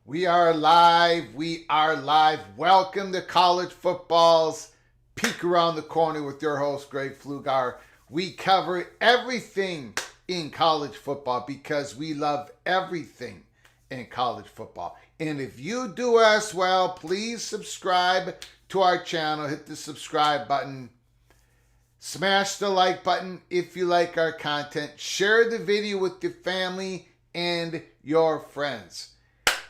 We are live. We are live. Welcome to College Football's Peek Around the Corner with your host, Greg Flugar. We cover everything in college football because we love everything in college football. And if you do as well, please subscribe to our channel. Hit the subscribe button. Smash the like button if you like our content. Share the video with your family and your friends.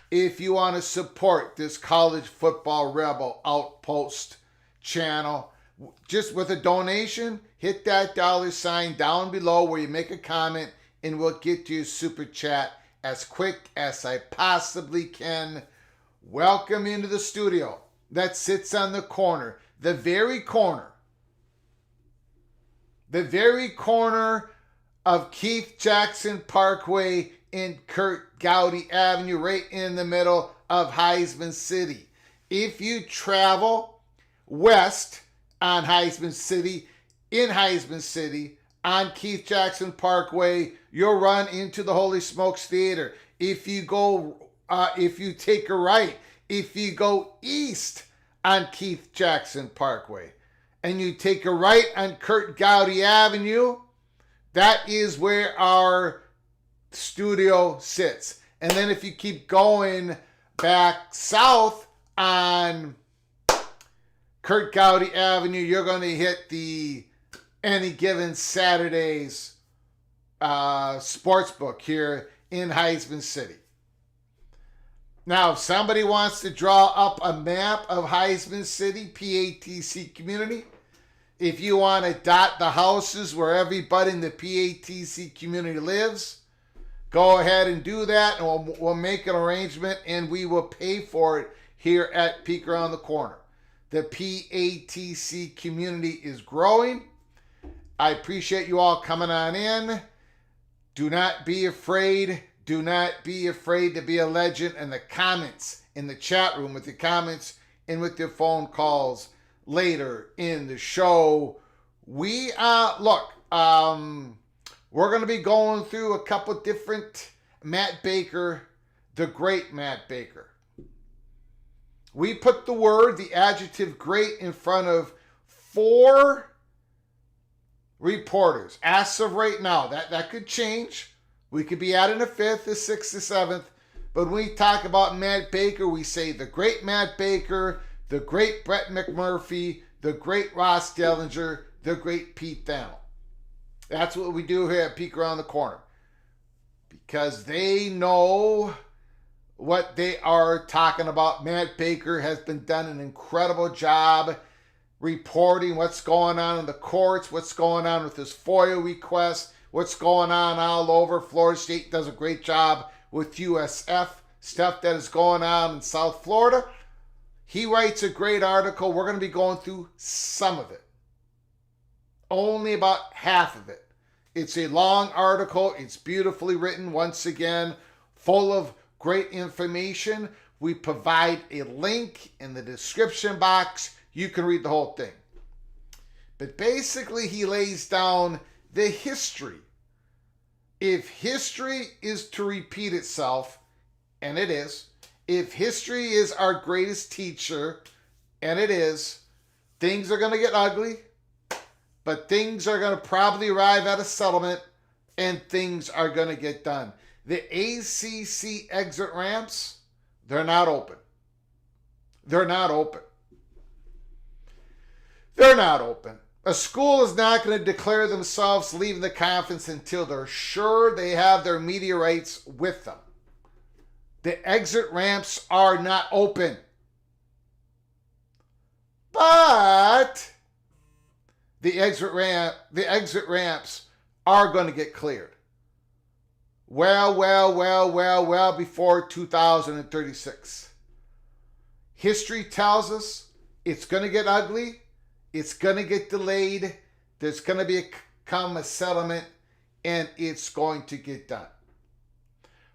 If you want to support this College Football Rebel Outpost channel, just with a donation, hit that $ down below where you make a comment and we'll get you a super chat as quick as I possibly can. Welcome into the studio that sits on the corner, the very corner of Keith Jackson Parkway and Kurt Gowdy Avenue, right in the middle of Heisman City. If you travel west on Heisman City, in Heisman City, on Keith Jackson Parkway, you'll run into the Holy Smokes Theater. If you take a right, if you go east on Keith Jackson Parkway, and you take a right on Kurt Gowdy Avenue, that is where our studio sits. And then if you keep going back south on Kurt Gowdy Avenue, you're going to hit the Any Given Saturday's sports book here in Heisman City. Now, if somebody wants to draw up a map of Heisman City, PATC community, if you want to dot the houses where everybody in the PATC community lives, go ahead and do that, and we'll make an arrangement, and we will pay for it here at Peek Around the Corner. The PATC community is growing. I appreciate you all coming on in. Do not be afraid. Do not be afraid to be a legend in the comments, in the chat room, with your comments and with your phone calls later in the show. We're going to be going through a couple different Matt Baker, the great Matt Baker. We put the adjective great in front of 4 reporters. As of right now, that could change. We could be adding a 5th, a 6th, a 7th. But when we talk about Matt Baker, we say the great Matt Baker, the great Brett McMurphy, the great Ross Dellinger, the great Pete Thamel. That's what we do here at Peek Around the Corner. Because they know what they are talking about. Matt Baker has done an incredible job reporting what's going on in the courts, what's going on with his FOIA requests, what's going on all over. Florida State does a great job with USF, stuff that is going on in South Florida. He writes a great article. We're going to be going through some of it. Only about half of it. It's a long article. It's beautifully written, once again, full of great information. We provide a link in the description box. You can read the whole thing. But basically, he lays down the history. If history is to repeat itself, and it is, if history is our greatest teacher, and it is, things are going to get ugly, but things are going to probably arrive at a settlement, and things are going to get done. The ACC exit ramps, they're not open. They're not open. They're not open. A school is not going to declare themselves leaving the conference until they're sure they have their media rights with them. The exit ramps are not open. But the exit ramps are going to get cleared. Well before 2036. History tells us it's going to get ugly. It's going to get delayed. There's going to become a settlement, and it's going to get done.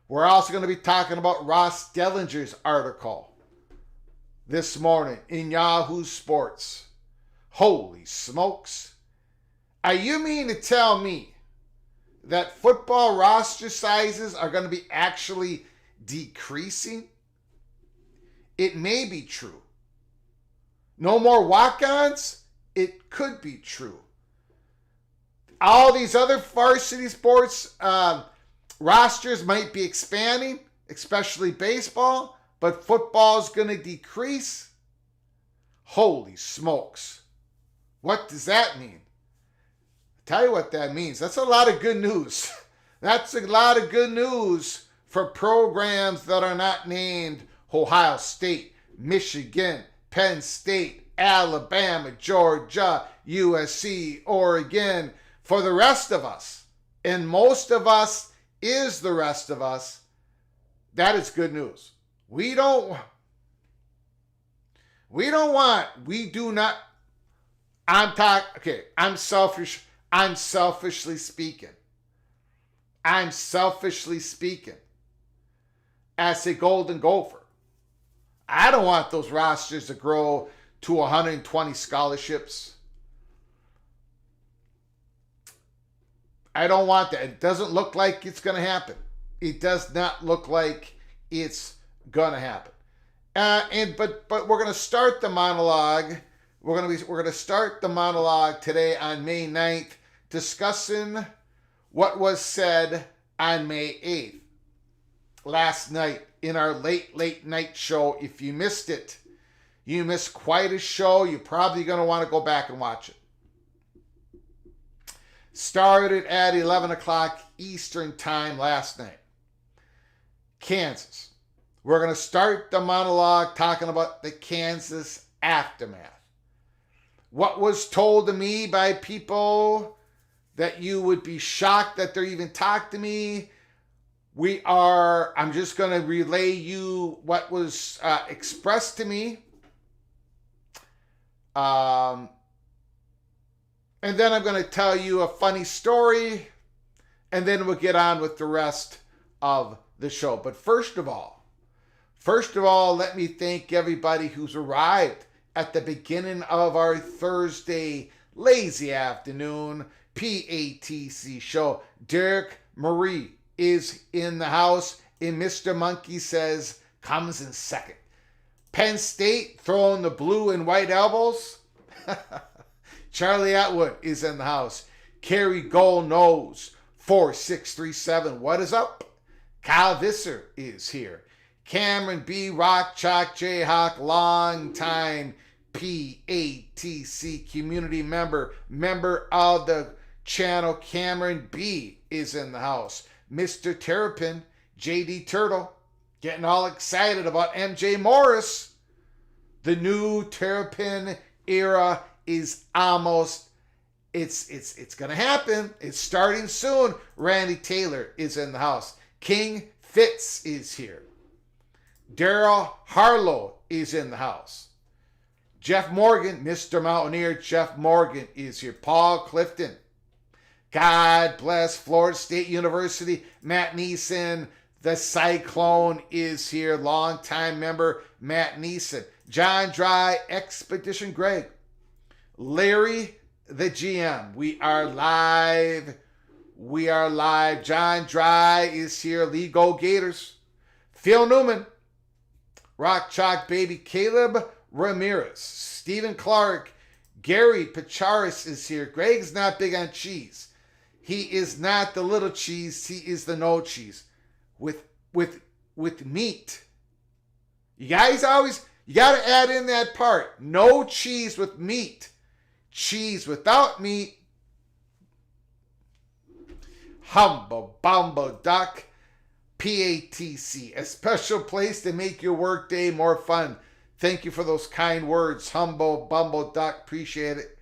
We're also going to be talking about Ross Dellinger's article this morning in Yahoo Sports. Holy smokes. Are you mean to tell me that football roster sizes are going to be actually decreasing? It may be true. No more walk-ons? It could be true. All these other varsity sports rosters might be expanding, especially baseball, but football is going to decrease. Holy smokes. What does that mean? I'll tell you what that means. That's a lot of good news. That's a lot of good news for programs that are not named Ohio State, Michigan, Penn State, Alabama, Georgia, USC, Oregon. For the rest of us, and most of us is the rest of us, that is good news. We do not, I'm selfishly speaking. As a Golden Gopher, I don't want those rosters to grow to 120 scholarships. I don't want that. It doesn't look like it's going to happen. It does not look like it's going to happen. But we're going to start the monologue. We're going to start the monologue today on May 9th, discussing what was said on May 8th. Last night in our late night show. If you missed it, you missed quite a show. You're probably going to want to go back and watch it. Started at 11 o'clock Eastern time last night. Kansas. We're going to start the monologue talking about the Kansas aftermath. What was told to me by people that you would be shocked that they're even talking to me. I'm just going to relay you what was expressed to me. And then I'm going to tell you a funny story, and then we'll get on with the rest of the show. But first of all, let me thank everybody who's arrived at the beginning of our Thursday lazy afternoon PATC show. Derek Marie is in the house, and Mr. Monkey says comes in second. Penn State throwing the blue and white elbows. Charlie Atwood is in the house. Kerry Gold Nose 4637. What is up? Kyle Visser is here. Cameron B. Rock Chalk Jayhawk, long time PATC community member of the channel. Cameron B. is in the house. Mr. Terrapin, JD Turtle, getting all excited about MJ Morris. The new Terrapin era is almost, it's gonna happen. It's starting soon. Randy Taylor is in the house. King Fitz is here. Daryl Harlow is in the house. Jeff Morgan, Mr. Mountaineer Jeff Morgan is here. Paul Clifton. God bless Florida State University. Matt Neeson, the Cyclone, is here. Longtime member Matt Neeson. John Dry, Expedition Greg. Larry, the GM. We are live. John Dry is here. Lee Go Gators. Phil Newman. Rock Chalk Baby. Caleb Ramirez. Stephen Clark. Gary Pacharis is here. Greg's not big on cheese. He is not the little cheese. He is the no cheese. With meat. You guys you got to add in that part. No cheese with meat. Cheese without meat. Humble Bumble Duck. PATC. A special place to make your workday more fun. Thank you for those kind words. Humble Bumble Duck. Appreciate it.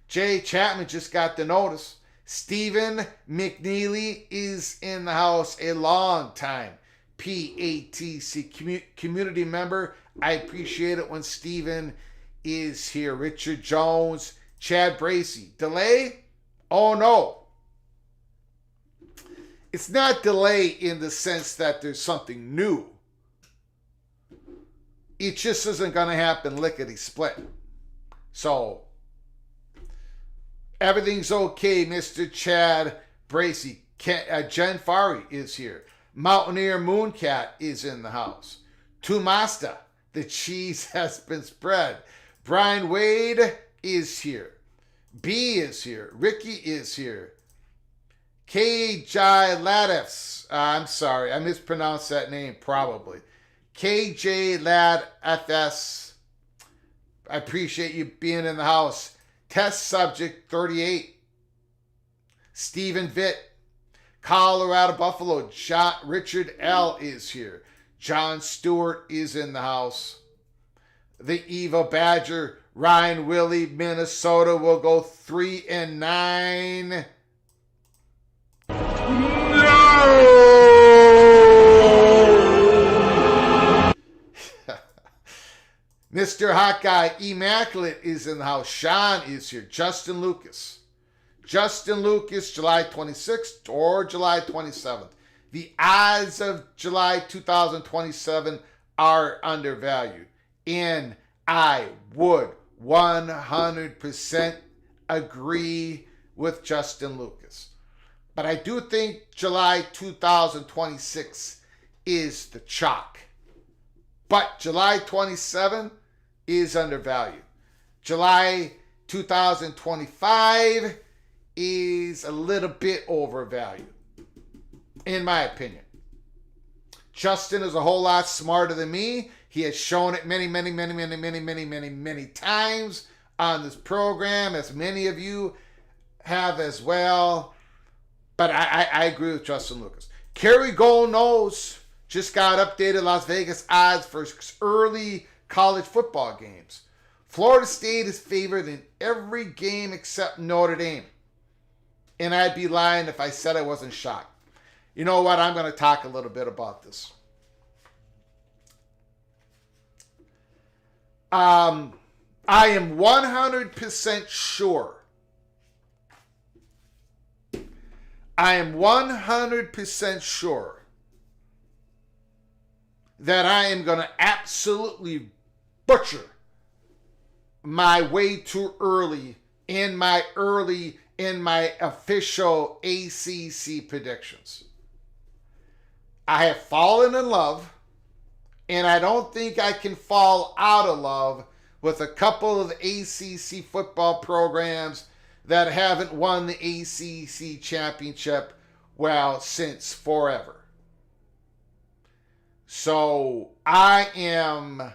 Jay Chapman just got the notice. Stephen McNeely is in the house. A long time PATC community member. I appreciate it when Stephen is here. Richard Jones. Chad Bracey. Delay? Oh no. It's not delay in the sense that there's something new. It just isn't going to happen lickety-split. So, everything's okay, Mr. Chad Bracey. Jen Fari is here. Mountaineer Mooncat is in the house. Tumasta, the cheese has been spread. Brian Wade is here. B is here. Ricky is here. KJ Ladefs. I'm sorry, I mispronounced that name probably. KJ Lad FS. I appreciate you being in the house. Test subject 38. Stephen Vitt. Colorado Buffalo. Richard L. is here. John Stewart is in the house. The Eva Badger. Ryan Willie, Minnesota will go 3-9. No! Mr. Hawkeye Immaculate is in the house. Sean is here. Justin Lucas, July 26th or July 27th. The odds of July 2027 are undervalued. And I would 100% agree with Justin Lucas. But I do think July 2026 is the chalk. But July 27 is undervalued. July 2025 is a little bit overvalued, in my opinion. Justin is a whole lot smarter than me. He has shown it many times on this program, as many of you have as well. But I agree with Justin Lucas. Kerry Gold Nose just got updated Las Vegas odds for early college football games. Florida State is favored in every game except Notre Dame. And I'd be lying if I said I wasn't shocked. You know what? I'm going to talk a little bit about this. I am 100% sure. I am 100% sure that I am going to absolutely butcher my way too early in my official ACC predictions. I have fallen in love, and I don't think I can fall out of love with a couple of ACC football programs that haven't won the ACC championship, well, since forever. So I am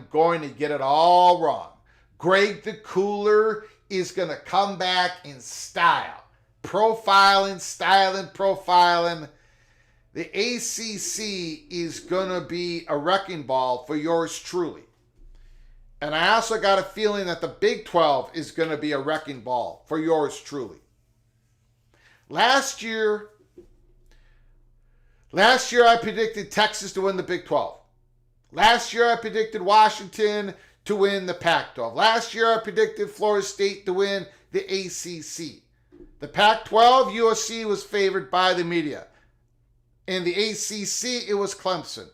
going to get it all wrong. Greg the Cooler is going to come back in style. Profiling. The ACC is going to be a wrecking ball for yours truly. And I also got a feeling that the Big 12 is going to be a wrecking ball for yours truly. Last year I predicted Texas to win the Big 12. Last year I predicted Washington to win the Pac-12. Last year I predicted Florida State to win the ACC. The Pac-12, USC was favored by the media. In the ACC, it was Clemson.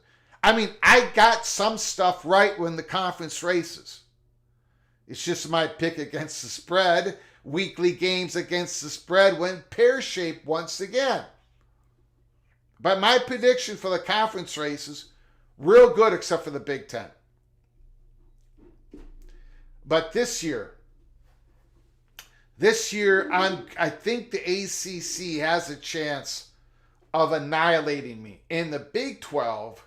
I mean, I got some stuff right when the conference races. It's just my pick against the spread. Weekly games against the spread went pear-shaped once again. But my prediction for the conference races, real good except for the Big Ten. But this year, I think the ACC has a chance of annihilating me. In the Big 12,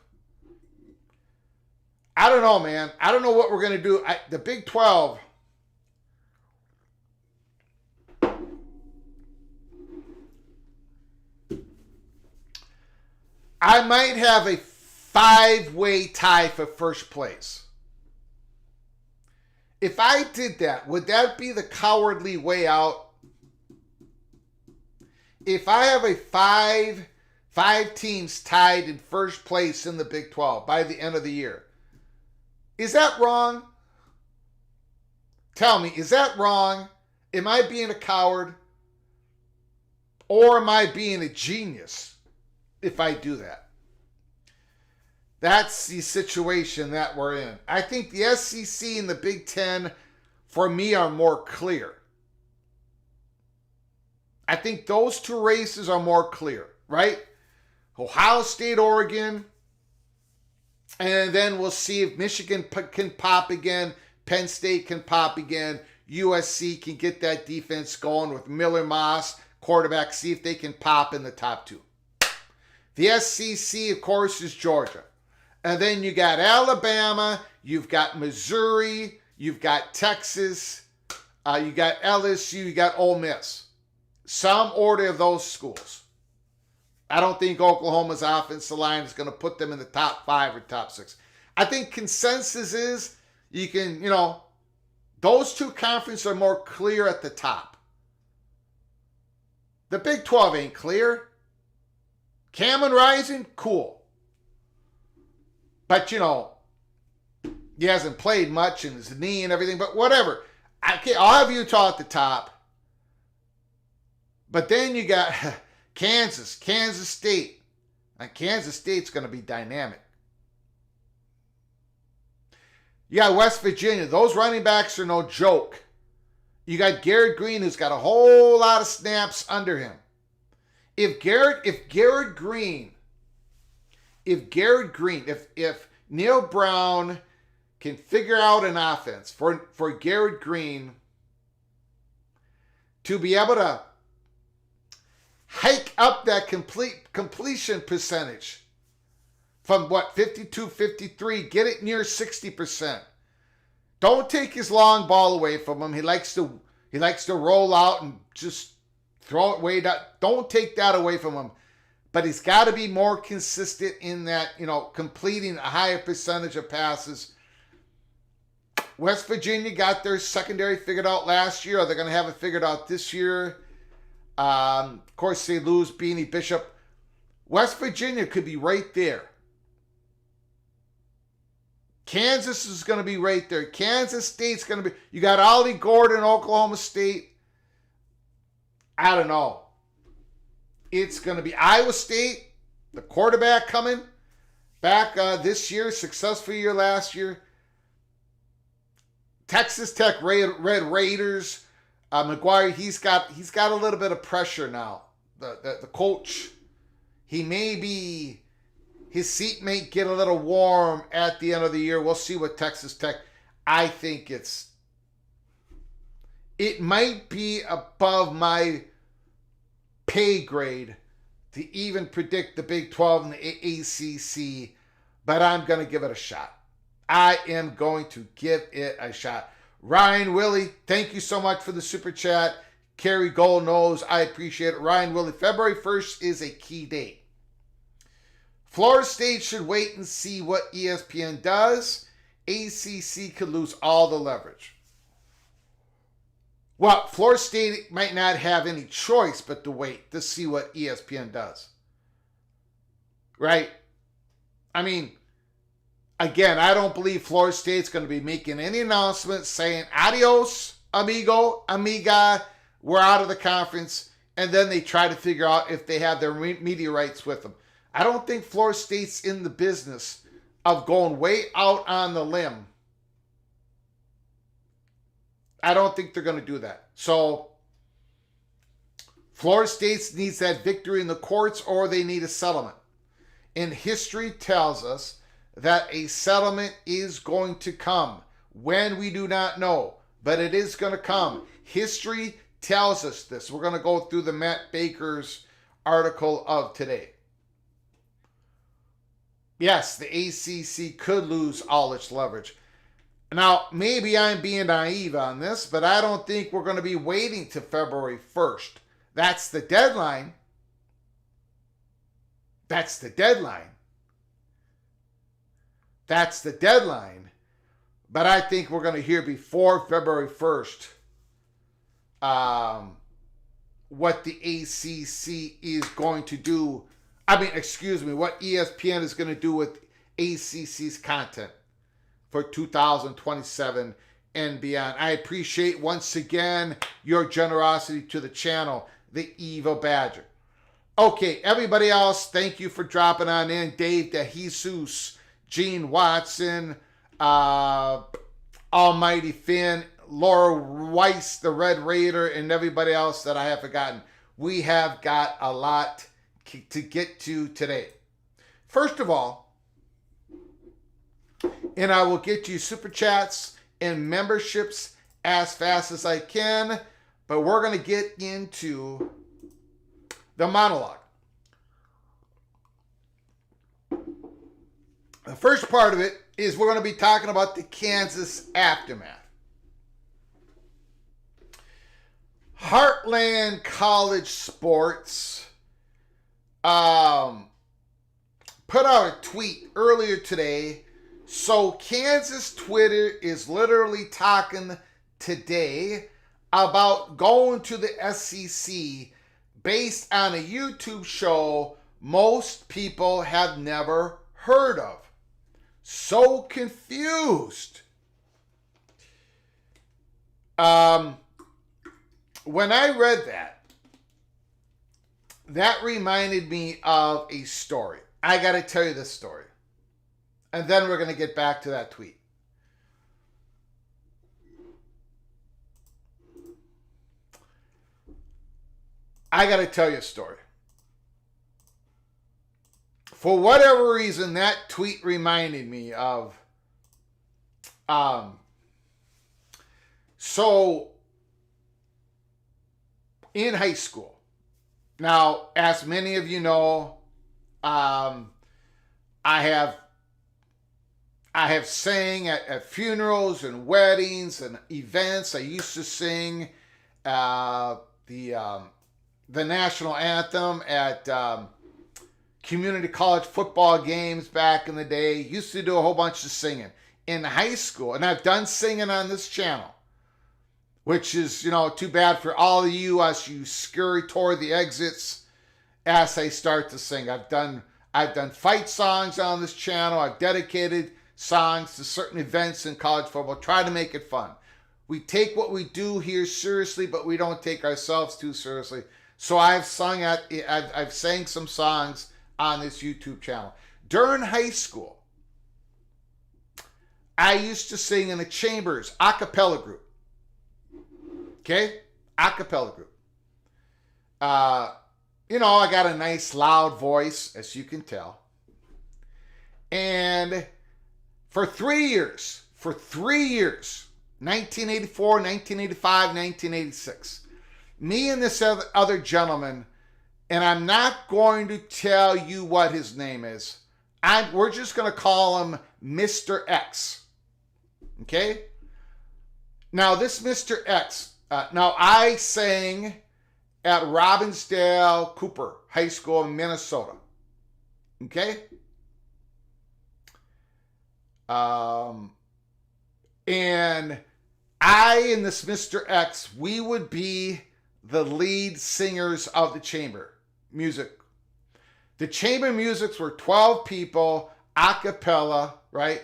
I don't know, man. I don't know what we're going to do. The Big 12, I might have a 5-way tie for first place. If I did that, would that be the cowardly way out? If I have a five teams tied in first place in the Big 12 by the end of the year, is that wrong? Tell me, is that wrong? Am I being a coward? Or am I being a genius if I do that? That's the situation that we're in. I think the SEC and the Big Ten, for me, are more clear. I think those two races are more clear, right? Ohio State, Oregon, and then we'll see if Michigan can pop again, Penn State can pop again, USC can get that defense going with Miller Moss, quarterback, see if they can pop in the top two. The SEC, of course, is Georgia. And then you got Alabama, you've got Missouri, you've got Texas, you got LSU, you got Ole Miss. Some order of those schools. I don't think Oklahoma's offensive line is going to put them in the top 5 or top 6. I think consensus is you can, those two conferences are more clear at the top. The Big 12 ain't clear. Cameron Rising, cool. But, he hasn't played much in his knee and everything, but whatever. Okay, I'll have Utah at the top. But then you got Kansas State. And Kansas State's going to be dynamic. You got West Virginia. Those running backs are no joke. You got Garrett Green, who's got a whole lot of snaps under him. If Neil Brown can figure out an offense for Garrett Green to be able to hike up that completion percentage from 52, 53, get it near 60%. Don't take his long ball away from him. He likes to roll out and just throw it way down. Don't take that away from him. But he's got to be more consistent in that, completing a higher percentage of passes. West Virginia got their secondary figured out last year. Are they going to have it figured out this year? Of course, they lose Beanie Bishop. West Virginia could be right there. Kansas is going to be right there. Kansas State's going to be. You got Ollie Gordon, Oklahoma State. I don't know. It's going to be Iowa State, the quarterback coming back this year, successful year last year. Texas Tech Red Raiders. McGuire, he's got a little bit of pressure now. The coach, his seat may get a little warm at the end of the year. We'll see what Texas Tech. I think it might be above my pay grade to even predict the Big 12 and the ACC, but I'm going to give it a shot. I am going to give it a shot. Ryan Willie, thank you so much for the super chat. Kerry Gold knows I appreciate it. Ryan Willie, February 1st is a key date. Florida State should wait and see what ESPN does. ACC could lose all the leverage. Well, Florida State might not have any choice but to wait to see what ESPN does. Right? I mean, again, I don't believe Florida State's going to be making any announcements saying, adios, amigo, amiga, we're out of the conference, and then they try to figure out if they have their media rights with them. I don't think Florida State's in the business of going way out on the limb. I don't think they're going to do that. So, Florida State needs that victory in the courts, or they need a settlement. And history tells us that a settlement is going to come. When, we do not know, but it is going to come. History tells us this. We're going to go through the Matt Baker's article of today. Yes, the ACC could lose all its leverage. Now, maybe I'm being naive on this, but I don't think we're going to be waiting to February 1st. That's the deadline. That's the deadline. That's the deadline. But I think we're going to hear before February 1st what the ACC is going to do. What ESPN is going to do with ACC's content for 2027 and beyond. I appreciate once again your generosity to the channel, the Evil Badger. Okay, everybody else, thank you for dropping on in. Dave DeJesus, Gene Watson, Almighty Finn, Laura Weiss, the Red Raider, and everybody else that I have forgotten. We have got a lot to get to today. First of all, and I will get you super chats and memberships as fast as I can, but we're going to get into the monologue. The first part of it is we're going to be talking about the Kansas aftermath. Heartland College Sports put out a tweet earlier today. So Kansas Twitter is literally talking today about going to the SEC based on a YouTube show most people have never heard of. So confused. When I read that reminded me of a story. I got to tell you this story. And then we're going to get back to that tweet. I got to tell you a story. For whatever reason, that tweet reminded me of... So, in high school, now, as many of you know, I have sang at funerals and weddings and events. I used to sing the national anthem at community college football games back in the day. Used to do a whole bunch of singing in high school. And I've done singing on this channel, which is, too bad for all of you as you scurry toward the exits as I start to sing. I've done fight songs on this channel. I've dedicated songs to certain events in college football, try to make it fun. We take what we do here seriously, but we don't take ourselves too seriously. So I've sang some songs on this YouTube channel. During high school, I used to sing in a Chambers a cappella group. Okay? A cappella group. You know, I got a nice loud voice, as you can tell. And for 3 years, 1984, 1985, 1986, me and this other gentleman, and I'm not going to tell you what his name is. We're just going to call him Mr. X. Okay? Now, this Mr. X, now I sang at Robbinsdale Cooper High School in Minnesota. Okay? And I and this Mr. X, we would be the lead singers of the chamber music. The chamber musics were 12 people, a cappella, right?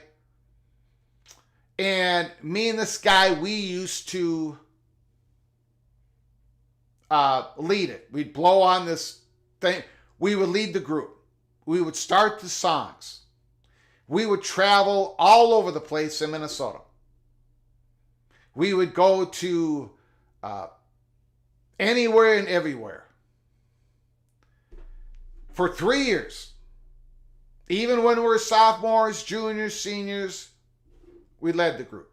And me and this guy, we used to lead it. We'd blow on this thing. We would lead the group. We would start the songs. We would travel all over the place in Minnesota. We would go to anywhere and everywhere. For 3 years. Even when we were sophomores, juniors, seniors, we led the group.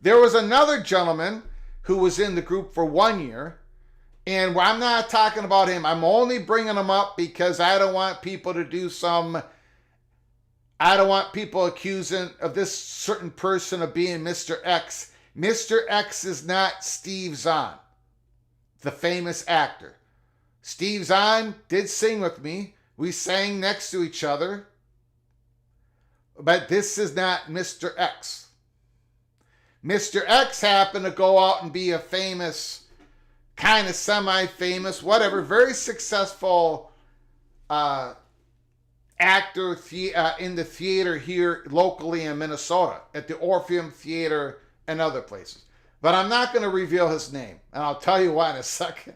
There was another gentleman who was in the group for 1 year. And I'm not talking about him. I'm only bringing him up because I don't want people to do I don't want people accusing of this certain person of being Mr. X. Mr. X is not Steve Zahn, the famous actor. Steve Zahn did sing with me. We sang next to each other. But this is not Mr. X. Mr. X happened to go out and be a famous, kind of semi-famous, whatever, very successful actor in the theater here locally in Minnesota, at the Orpheum Theater and other places. But I'm not going to reveal his name, and I'll tell you why in a second.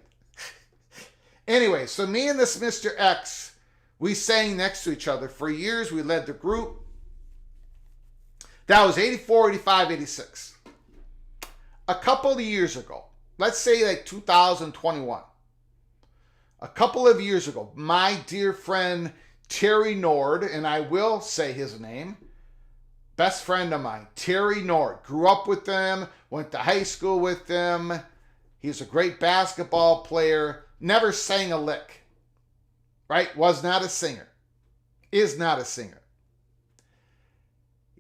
Anyway, so me and this Mr. X, we sang next to each other. For years, we led the group. That was 84, 85, 86. A couple of years ago, let's say like 2021, a couple of years ago, my dear friend Terry Nord, and I will say his name, best friend of mine, Terry Nord, grew up with them, went to high school with them. He's a great basketball player, never sang a lick, right? Was not a singer, is not a singer.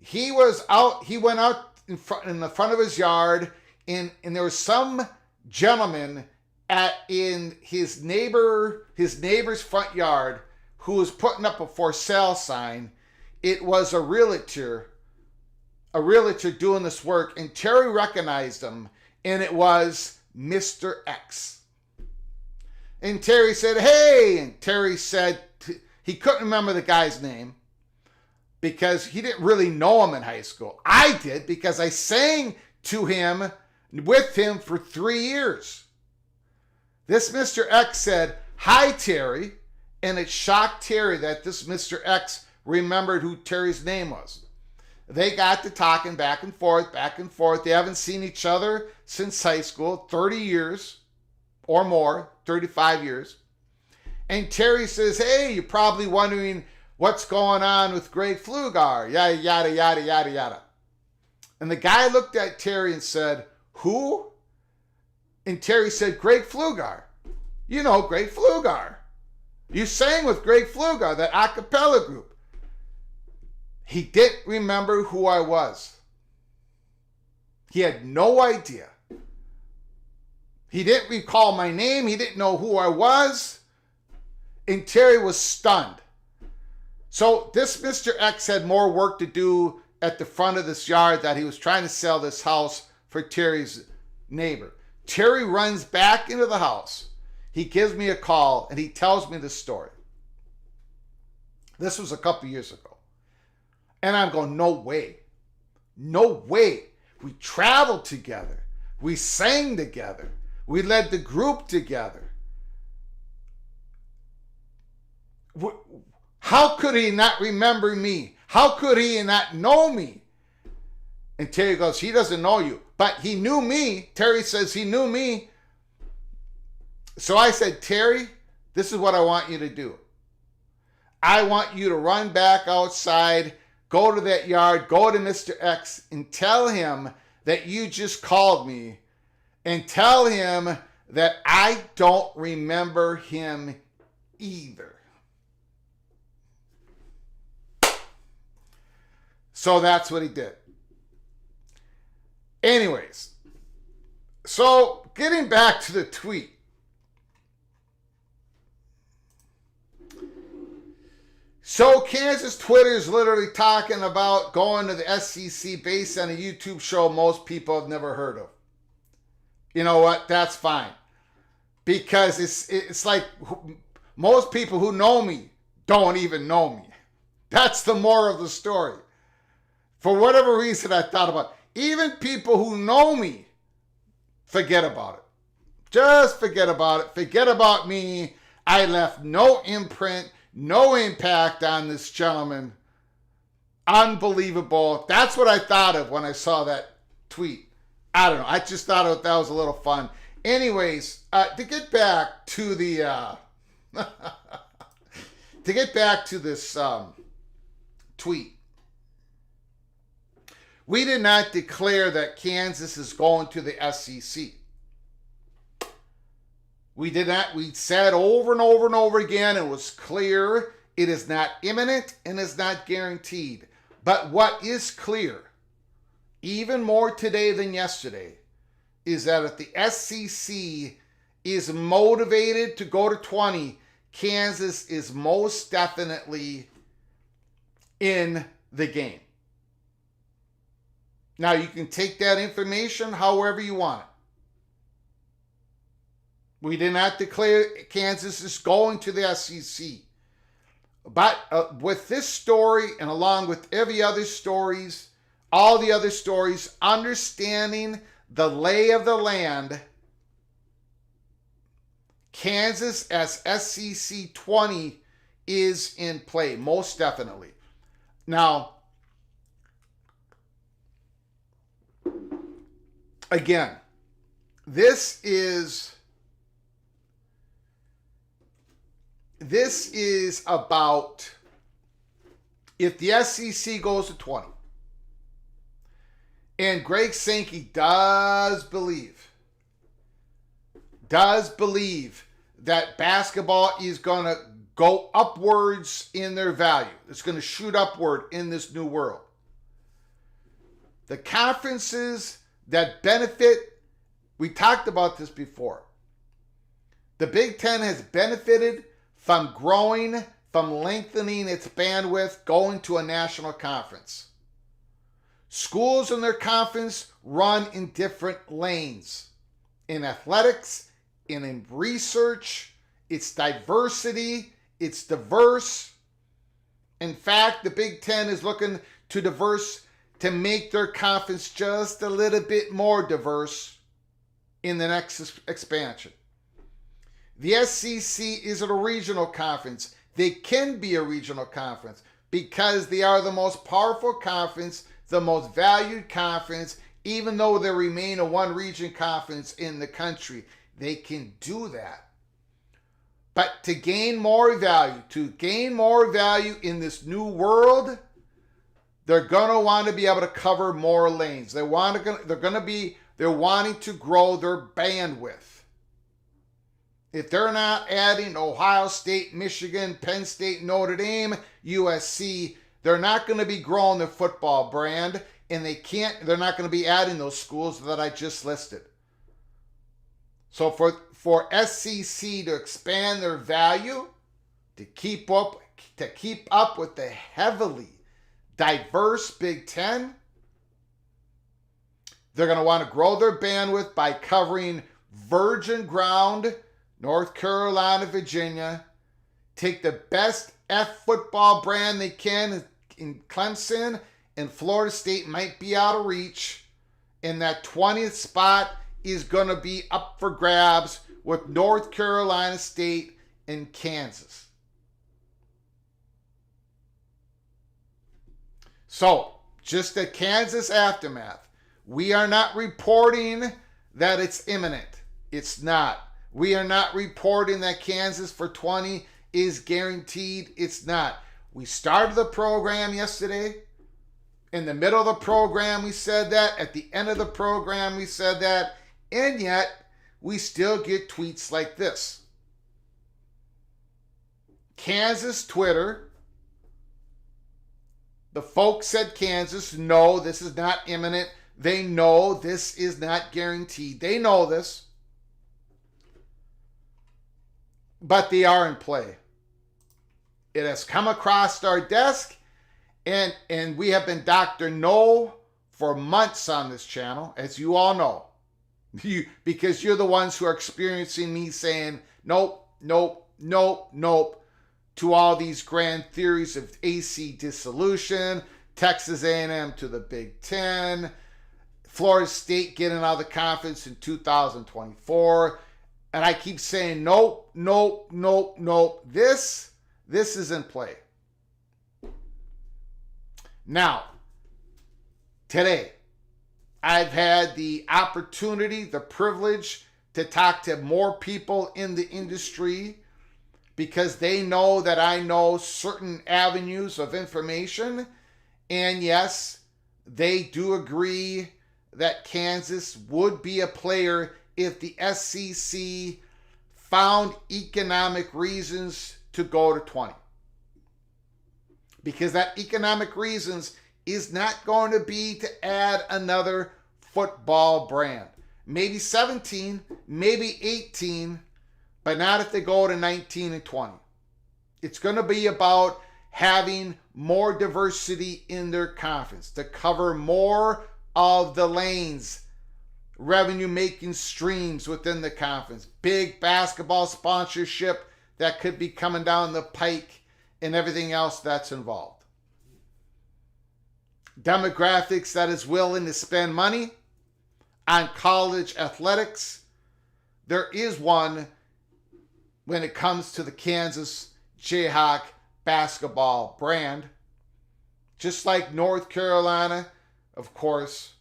He went out in the front of his yard, and there was some gentleman in his neighbor's front yard who was putting up a for sale sign. It was a realtor doing this work, and Terry recognized him, and it was Mr. X. And Terry said, "Hey," and Terry said he couldn't remember the guy's name because he didn't really know him in high school. I did because I sang with him for 3 years. This Mr. X said, "Hi, Terry," and it shocked Terry that this Mr. X remembered who Terry's name was. They got to talking back and forth, back and forth. They haven't seen each other since high school, 30 years or more, 35 years. And Terry says, "Hey, you're probably wondering what's going on with Greg Pflugar, yada, yada, yada, yada, yada." And the guy looked at Terry and said, "Who?" And Terry said, "Greg Pflugar. You know Greg Pflugar. You sang with Greg Pflugar, that a cappella group." He didn't remember who I was. He had no idea. He didn't recall my name. He didn't know who I was. And Terry was stunned. So this Mr. X had more work to do at the front of this yard that he was trying to sell this house for Terry's neighbor. Terry runs back into the house. He gives me a call and he tells me this story. This was a couple years ago. And I'm going, no way. No way. We traveled together. We sang together. We led the group together. How could he not remember me? How could he not know me? And Terry goes, he doesn't know you. But he knew me. Terry says he knew me. So I said, Terry, this is what I want you to do. I want you to run back outside, go to that yard, go to Mr. X, and tell him that you just called me, and tell him that I don't remember him either. So that's what he did. Anyways, so getting back to the tweet. So Kansas Twitter is literally talking about going to the SEC based on a YouTube show most people have never heard of. You know what? That's fine. Because it's like most people who know me don't even know me. That's the moral of the story. For whatever reason I thought about it. Even people who know me, forget about it. Just forget about it. Forget about me. I left no imprint, no impact on this gentleman. Unbelievable. That's what I thought of when I saw that tweet. I don't know. I just thought that was a little fun. Anyways, to get back to the to get back to this tweet. We did not declare that Kansas is going to the SEC. We did not. We said over and over and over again, it was clear, it is not imminent and is not guaranteed. But what is clear, even more today than yesterday, is that if the SEC is motivated to go to 20, Kansas is most definitely in the game. Now, you can take that information however you want it. We did not declare Kansas is going to the SEC. But with this story and along with every other stories, all the other stories, understanding the lay of the land, Kansas as SEC 20 is in play, most definitely. Now, again, this is about if the SEC goes to 20. And Greg Sankey does believe that basketball is going to go upwards in their value. It's going to shoot upward in this new world. The conferences that benefit, we talked about this before. The Big Ten has benefited from growing, from lengthening its bandwidth, going to a national conference. Schools in their conference run in different lanes. In athletics, in research, it's diversity, it's diverse. In fact, the Big Ten is looking to make their conference just a little bit more diverse in the next expansion. The SEC is a regional conference. They can be a regional conference because they are the most powerful conference, the most valued conference, even though they remain a one-region conference in the country. They can do that. But to gain more value in this new world, they're going to want to be able to cover more lanes. They're wanting to grow their bandwidth. If they're not adding Ohio State, Michigan, Penn State, Notre Dame, USC, they're not going to be growing their football brand, and they're not going to be adding those schools that I just listed. So for SEC to expand their value, to keep up with the heavily diverse Big Ten, they're going to want to grow their bandwidth by covering virgin ground, North Carolina, Virginia, take the best football brand they can and Clemson and Florida State might be out of reach, and that 20th spot is going to be up for grabs with North Carolina State and Kansas. So, just the Kansas aftermath. We are not reporting that it's imminent. It's not. We are not reporting that Kansas for 20 is guaranteed. It's not. We started the program yesterday. In the middle of the program, we said that. At the end of the program, we said that. And yet, we still get tweets like this. Kansas Twitter. The folks at Kansas know this is not imminent. They know this is not guaranteed. They know this. But they are in play. It has come across our desk, and we have been Dr. No for months on this channel, as you all know. Because you're the ones who are experiencing me saying, nope, nope, nope, nope, to all these grand theories of AC dissolution, Texas A&M to the Big Ten, Florida State getting out of the conference in 2024. And I keep saying, nope, nope, nope, nope. This is in play. Now, today, I've had the opportunity, the privilege to talk to more people in the industry because they know that I know certain avenues of information. And yes, they do agree that Kansas would be a player if the SEC found economic reasons to go to 20. Because that economic reasons is not going to be to add another football brand. Maybe 17, maybe 18, but not if they go to 19 and 20. It's going to be about having more diversity in their conference to cover more of the lanes, revenue-making streams within the conference, big basketball sponsorship that could be coming down the pike, and everything else that's involved. Demographics that is willing to spend money on college athletics. There is one when it comes to the Kansas Jayhawk basketball brand. Just like North Carolina, of course.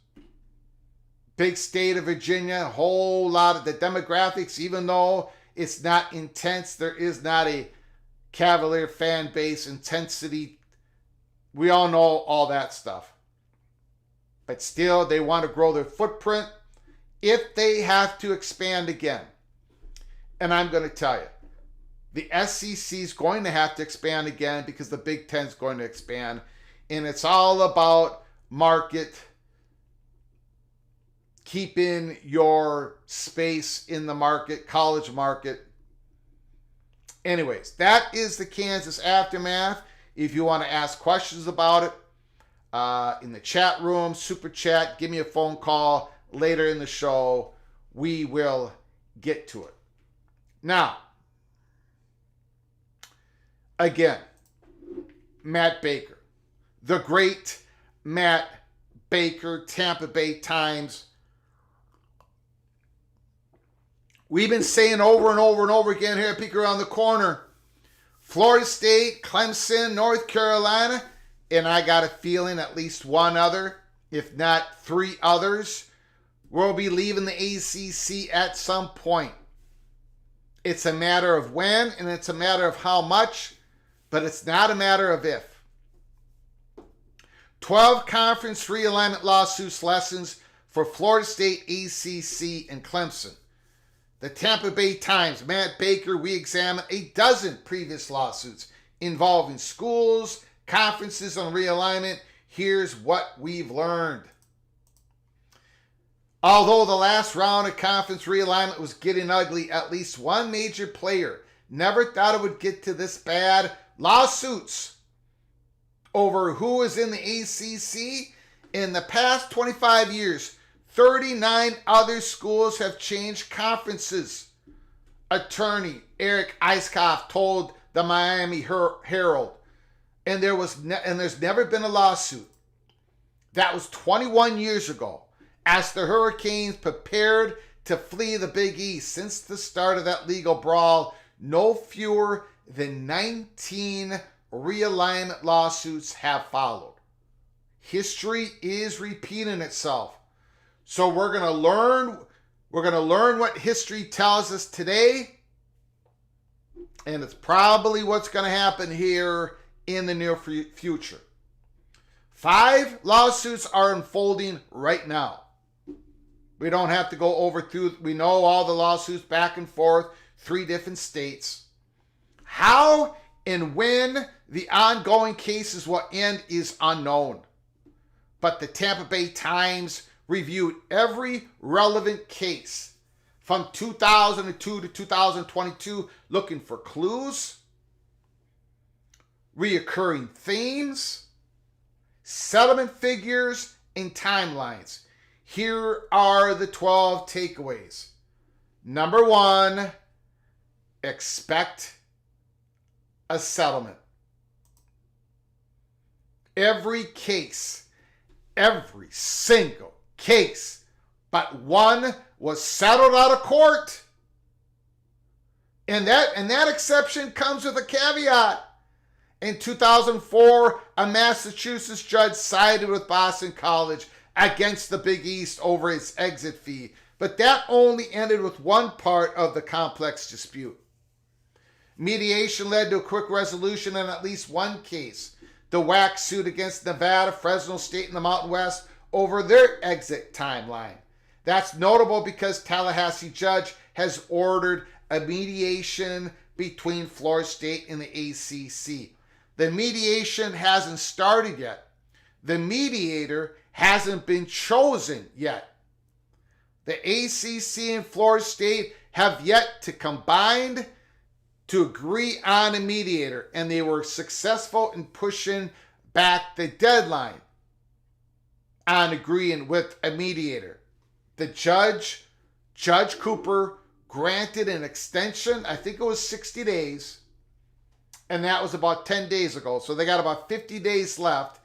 Big state of Virginia, a whole lot of the demographics, even though it's not intense, there is not a Cavalier fan base intensity. We all know all that stuff. But still, they want to grow their footprint if they have to expand again. And I'm going to tell you, the SEC is going to have to expand again because the Big Ten is going to expand. And it's all about market, keeping your space in the market, college market. Anyways, that is the Kansas aftermath. If you want to ask questions about it, in the chat room, super chat, give me a phone call later in the show. We will get to it. Now, again, Matt Baker, the great Matt Baker, Tampa Bay Times. We've been saying over and over and over again here at Peek Around the Corner, Florida State, Clemson, North Carolina, and I got a feeling at least one other, if not three others, will be leaving the ACC at some point. It's a matter of when, and it's a matter of how much, but it's not a matter of if. 12 conference realignment lawsuits lessons for Florida State, ACC, and Clemson. The Tampa Bay Times, Matt Baker, we examined a dozen previous lawsuits involving schools, conferences on realignment. Here's what we've learned. Although the last round of conference realignment was getting ugly, at least one major player never thought it would get to this bad. Lawsuits over who is in the ACC. In the past 25 years, 39 other schools have changed conferences. Attorney Eric Eiskopf told the Miami Herald. and there's never been a lawsuit. That was 21 years ago, as the Hurricanes prepared to flee the Big East. Since the start of that legal brawl, no fewer than 19 realignment lawsuits have followed. History is repeating itself. So we're going to learn what history tells us today, and it's probably what's going to happen here in the near future. 5 lawsuits are unfolding right now. We don't have to go over through, we know all the lawsuits back and forth, 3 different states. How and when the ongoing cases will end is unknown. But the Tampa Bay Times reviewed every relevant case from 2002 to 2022, looking for clues, reoccurring themes, settlement figures, and timelines. Here are the 12 takeaways. Number 1, expect a settlement. Every single case but one was settled out of court. And that exception comes with a caveat. In 2004, a Massachusetts judge sided with Boston College against the Big East over its exit fee, but that only ended with one part of the complex dispute. Mediation led to a quick resolution in at least one case, the WAC suit against Nevada, Fresno State, and the Mountain West over their exit timeline. That's notable because Tallahassee judge has ordered a mediation between Florida State and the ACC. The mediation hasn't started yet. The mediator hasn't been chosen yet. The ACC and Florida State have yet to combine to agree on a mediator, and they were successful in pushing back the deadline on agreeing with a mediator. The Judge Cooper, granted an extension, I think it was 60 days, and that was about 10 days ago. So they got about 50 days left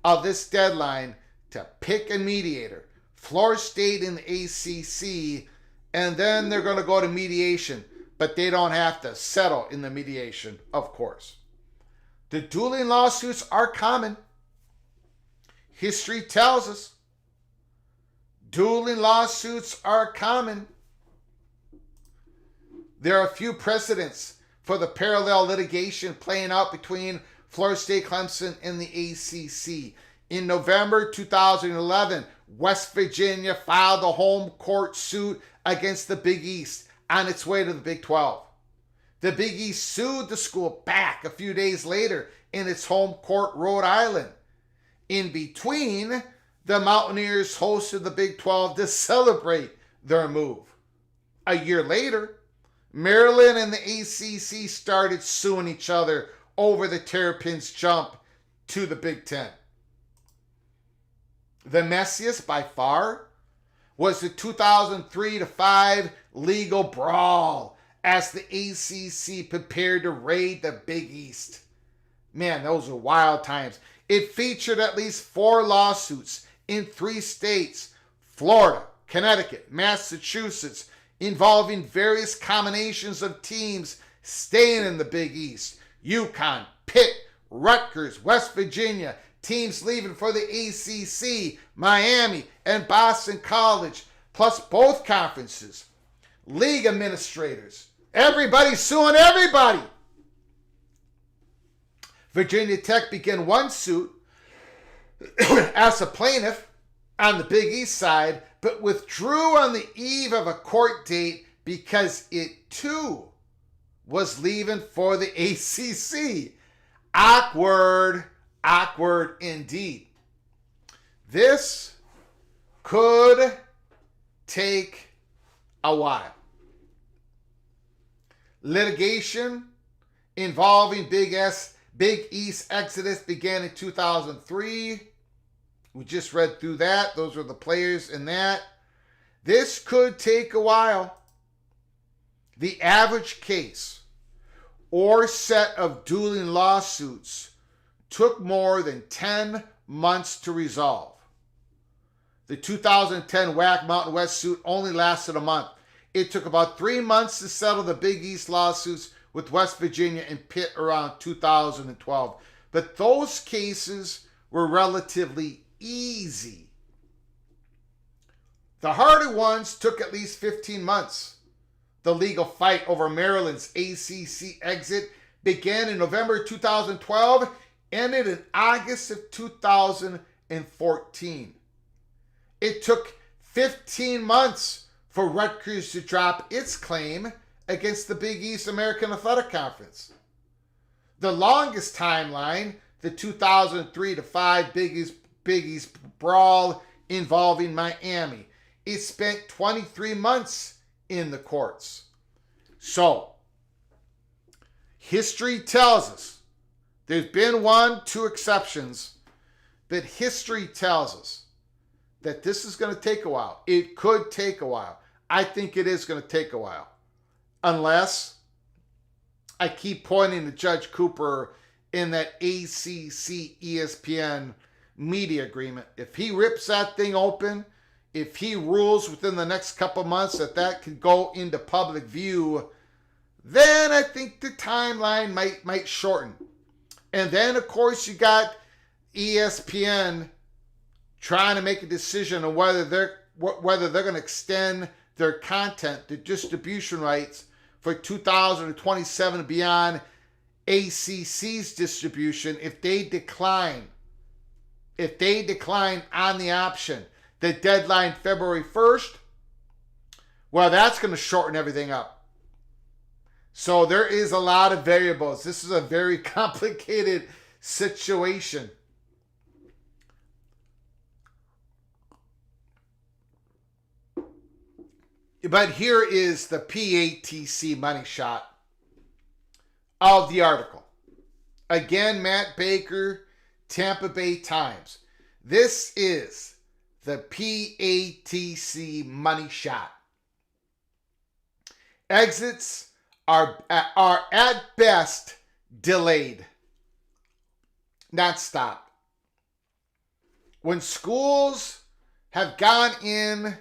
of this deadline to pick a mediator. Florida State and the ACC, and then they're going to go to mediation, but they don't have to settle in the mediation, of course. The dueling lawsuits are common. History tells us dueling lawsuits are common. There are a few precedents for the parallel litigation playing out between Florida State, Clemson, and the ACC. In November 2011, West Virginia filed a home court suit against the Big East on its way to the Big 12. The Big East sued the school back a few days later in its home court, Rhode Island. In between, the Mountaineers hosted the Big 12 to celebrate their move. A year later, Maryland and the ACC started suing each other over the Terrapins' jump to the Big Ten. The messiest by far was the 2003-5 legal brawl as the ACC prepared to raid the Big East. Man, those were wild times. It featured at least 4 lawsuits in 3 states, Florida, Connecticut, Massachusetts, involving various combinations of teams staying in the Big East. UConn, Pitt, Rutgers, West Virginia, teams leaving for the ACC, Miami, and Boston College, plus both conferences, league administrators, everybody suing everybody. Virginia Tech began one suit as a plaintiff on the Big East side, but withdrew on the eve of a court date because it too was leaving for the ACC. Awkward indeed. This could take a while. Litigation involving Big East exodus began in 2003. We just read through that. Those were the players in that. This could take a while. The average case or set of dueling lawsuits took more than 10 months to resolve. The 2010 WAC Mountain West suit only lasted a month. It took about 3 months to settle the Big East lawsuits with West Virginia and Pitt around 2012. But those cases were relatively easy. The harder ones took at least 15 months. The legal fight over Maryland's ACC exit began in November 2012, ended in August of 2014. It took 15 months for Rutgers to drop its claim against the Big East American Athletic Conference. The longest timeline, the 2003-5 Big East brawl involving Miami, it spent 23 months in the courts. So, history tells us, there's been 1-2 exceptions, but history tells us that this is going to take a while. It could take a while. I think it is going to take a while. Unless I keep pointing to Judge Cooper in that ACC ESPN media agreement. If he rips that thing open, if he rules within the next couple months that could go into public view, then I think the timeline might shorten. And then, of course, you got ESPN trying to make a decision on whether they're going to extend their content, the distribution rights for 2027 and beyond ACC's distribution if they decline on the option. The deadline February 1st, well, that's going to shorten everything up. So there is a lot of variables. This is a very complicated situation. But here is the PATC money shot of the article. Again, Matt Baker, Tampa Bay Times. This is the PATC money shot. Exits are at best delayed, not stopped. When schools have gone in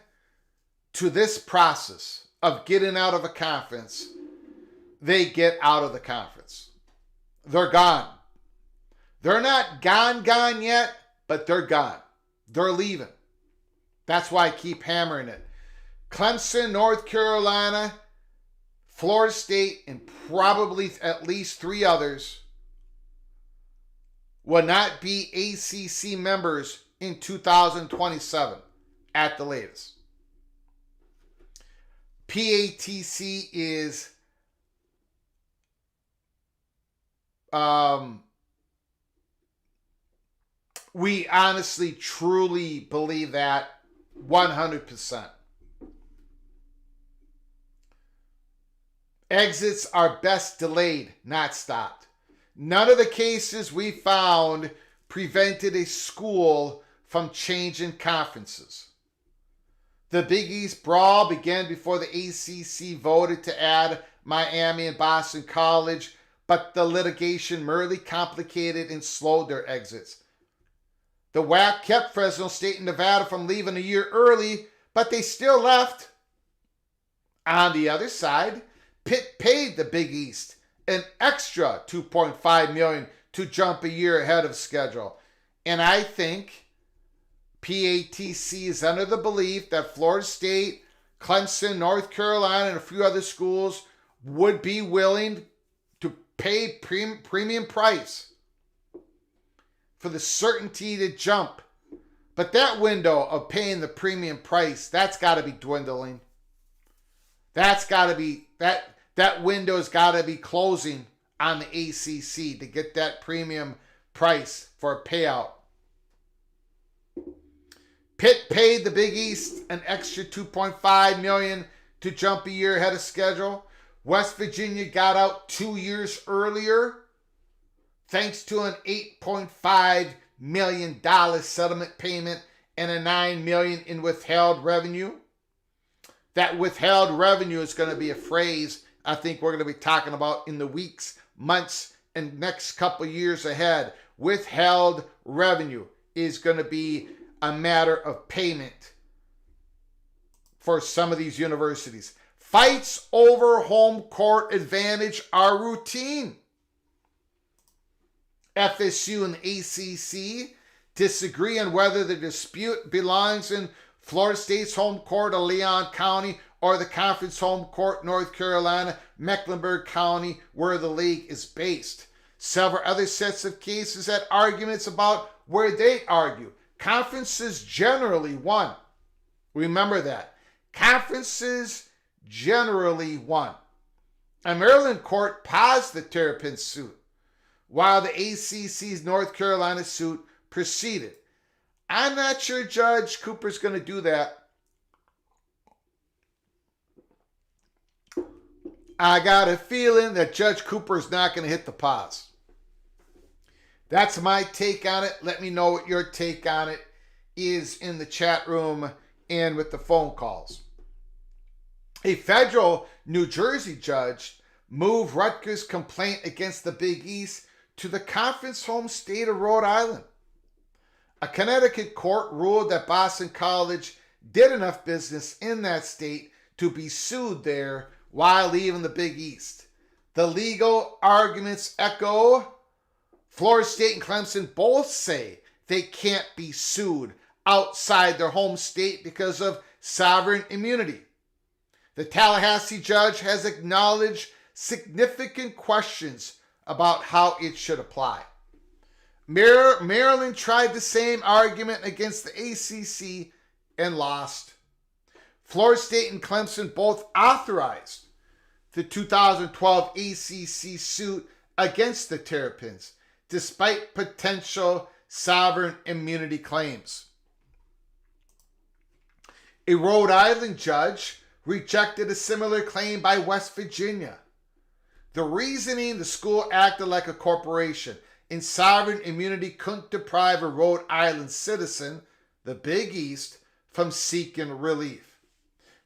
to this process of getting out of a conference, they get out of the conference. They're gone. They're not gone yet, but they're gone. They're leaving. That's why I keep hammering it. Clemson, North Carolina, Florida State, and probably at least 3 others will not be ACC members in 2027 at the latest. PATC is we honestly, truly believe that 100%. Exits are best delayed, not stopped. None of the cases we found prevented a school from changing conferences. The Big East brawl began before the ACC voted to add Miami and Boston College, but the litigation merely complicated and slowed their exits. The WAC kept Fresno State and Nevada from leaving a year early, but they still left. On the other side, Pitt paid the Big East an extra $2.5 million to jump a year ahead of schedule. And I think PATC is under the belief that Florida State, Clemson, North Carolina, and a few other schools would be willing to pay premium price for the certainty to jump. But that window of paying the premium price, that's got to be dwindling. That's got to be, that window's got to be closing on the ACC to get that premium price for a payout. Pitt paid the Big East an extra $2.5 million to jump a year ahead of schedule. West Virginia got out 2 years earlier thanks to an $8.5 million settlement payment and a $9 million in withheld revenue. That withheld revenue is going to be a phrase I think we're going to be talking about in the weeks, months, and next couple years ahead. withheld revenue is going to be a matter of payment for some of these universities. Fights over home court advantage are routine. FSU and ACC disagree on whether the dispute belongs in Florida State's home court of Leon County or the conference home court, North Carolina, Mecklenburg County, where the league is based. Several other sets of cases had arguments about where they argue. Conferences generally won. Remember that. Conferences generally won. A Maryland court paused the Terrapin suit while the ACC's North Carolina suit proceeded. I'm not sure Judge Cooper's going to do that. I got a feeling that Judge Cooper is not going to hit the pause. That's my take on it. Let me know what your take on it is in the chat room and with the phone calls. A federal New Jersey judge moved Rutgers' complaint against the Big East to the conference home state of Rhode Island. A Connecticut court ruled that Boston College did enough business in that state to be sued there while leaving the Big East. The legal arguments echo. Florida State and Clemson both say they can't be sued outside their home state because of sovereign immunity. The Tallahassee judge has acknowledged significant questions about how it should apply. Maryland tried the same argument against the ACC and lost. Florida State and Clemson both authorized the 2012 ACC suit against the Terrapins, despite potential sovereign immunity claims. A Rhode Island judge rejected a similar claim by West Virginia. The reasoning, the school acted like a corporation, and sovereign immunity couldn't deprive a Rhode Island citizen, the Big East, from seeking relief.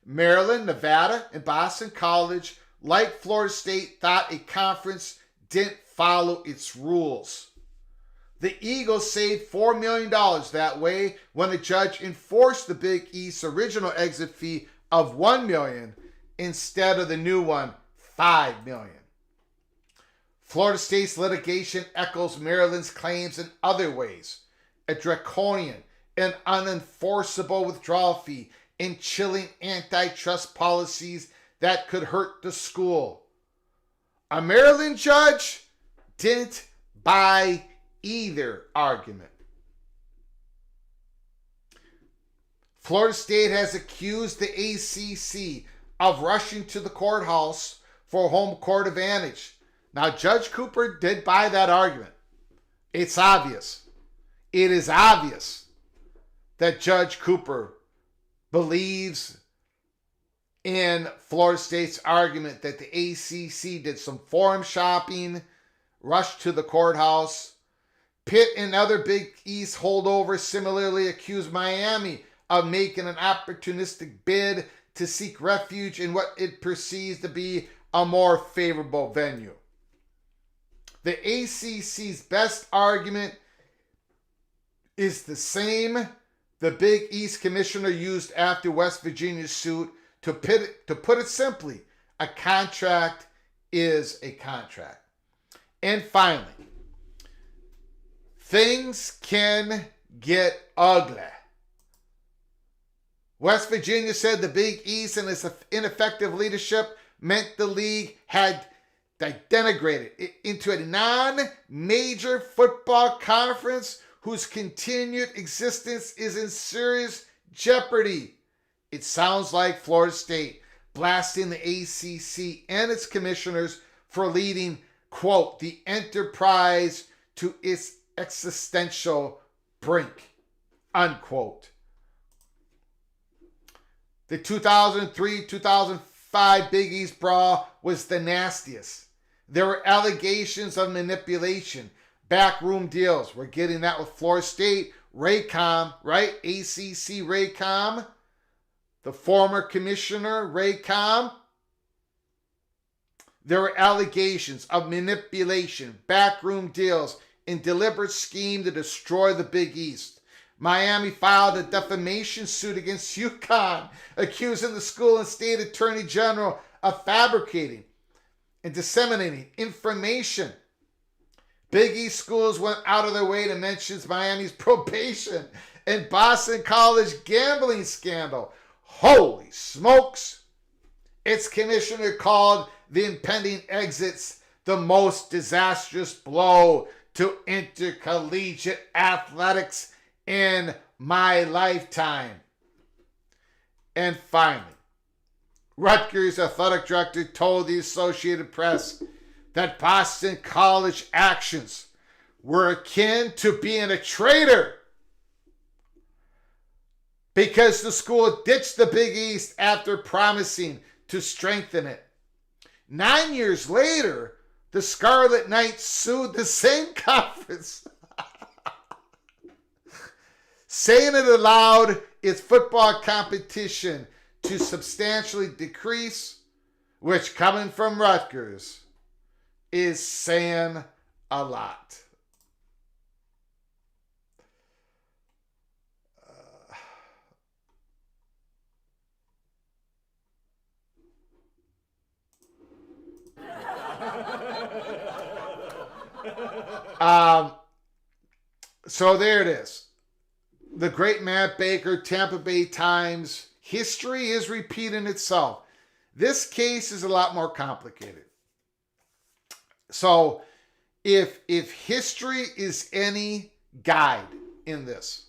Maryland, Nevada, and Boston College, like Florida State, thought a conference didn't follow its rules. The Eagles saved $4 million that way when a judge enforced the Big East's original exit fee of $1 million instead of the new one, $5 million. Florida State's litigation echoes Maryland's claims in other ways. A draconian and unenforceable withdrawal fee and chilling antitrust policies that could hurt the school. A Maryland judge didn't buy either argument. Florida State has accused the ACC of rushing to the courthouse for home court advantage. Now, Judge Cooper did buy that argument. It's obvious. It is obvious that Judge Cooper believes in Florida State's argument that the ACC did some forum shopping, rushed to the courthouse. Pitt and other Big East holdovers similarly accused Miami of making an opportunistic bid to seek refuge in what it perceives to be a more favorable venue. The ACC's best argument is the same the Big East commissioner used after West Virginia's suit. To put it simply, a contract is a contract. And finally, things can get ugly. West Virginia said the Big East and its ineffective leadership meant the league had denigrated it into a non-major football conference whose continued existence is in serious jeopardy. It sounds like Florida State blasting the ACC and its commissioners for leading, quote, the enterprise to its existential brink, unquote. The 2003-2005 Big East brawl was the nastiest. There were allegations of manipulation, backroom deals. We're getting that with Florida State, Raycom, right? ACC Raycom. The former commissioner, Raycom. There were allegations of manipulation, backroom deals, in deliberate scheme to destroy the Big East. Miami filed a defamation suit against UConn, accusing the school and state attorney general of fabricating and disseminating information. Big East schools went out of their way to mention Miami's probation and Boston College gambling scandal. Holy smokes! Its commissioner called the impending exits the most disastrous blow to intercollegiate athletics in my lifetime. And finally, Rutgers athletic director told the Associated Press that Boston College actions were akin to being a traitor because the school ditched the Big East after promising to strengthen it. 9 years later, the Scarlet Knights sued the same conference, saying it allowed its football competition to substantially decrease, which, coming from Rutgers, is saying a lot. So there it is. The great Matt Baker, Tampa Bay Times. History is repeating itself. This case is a lot more complicated. So if history is any guide in this,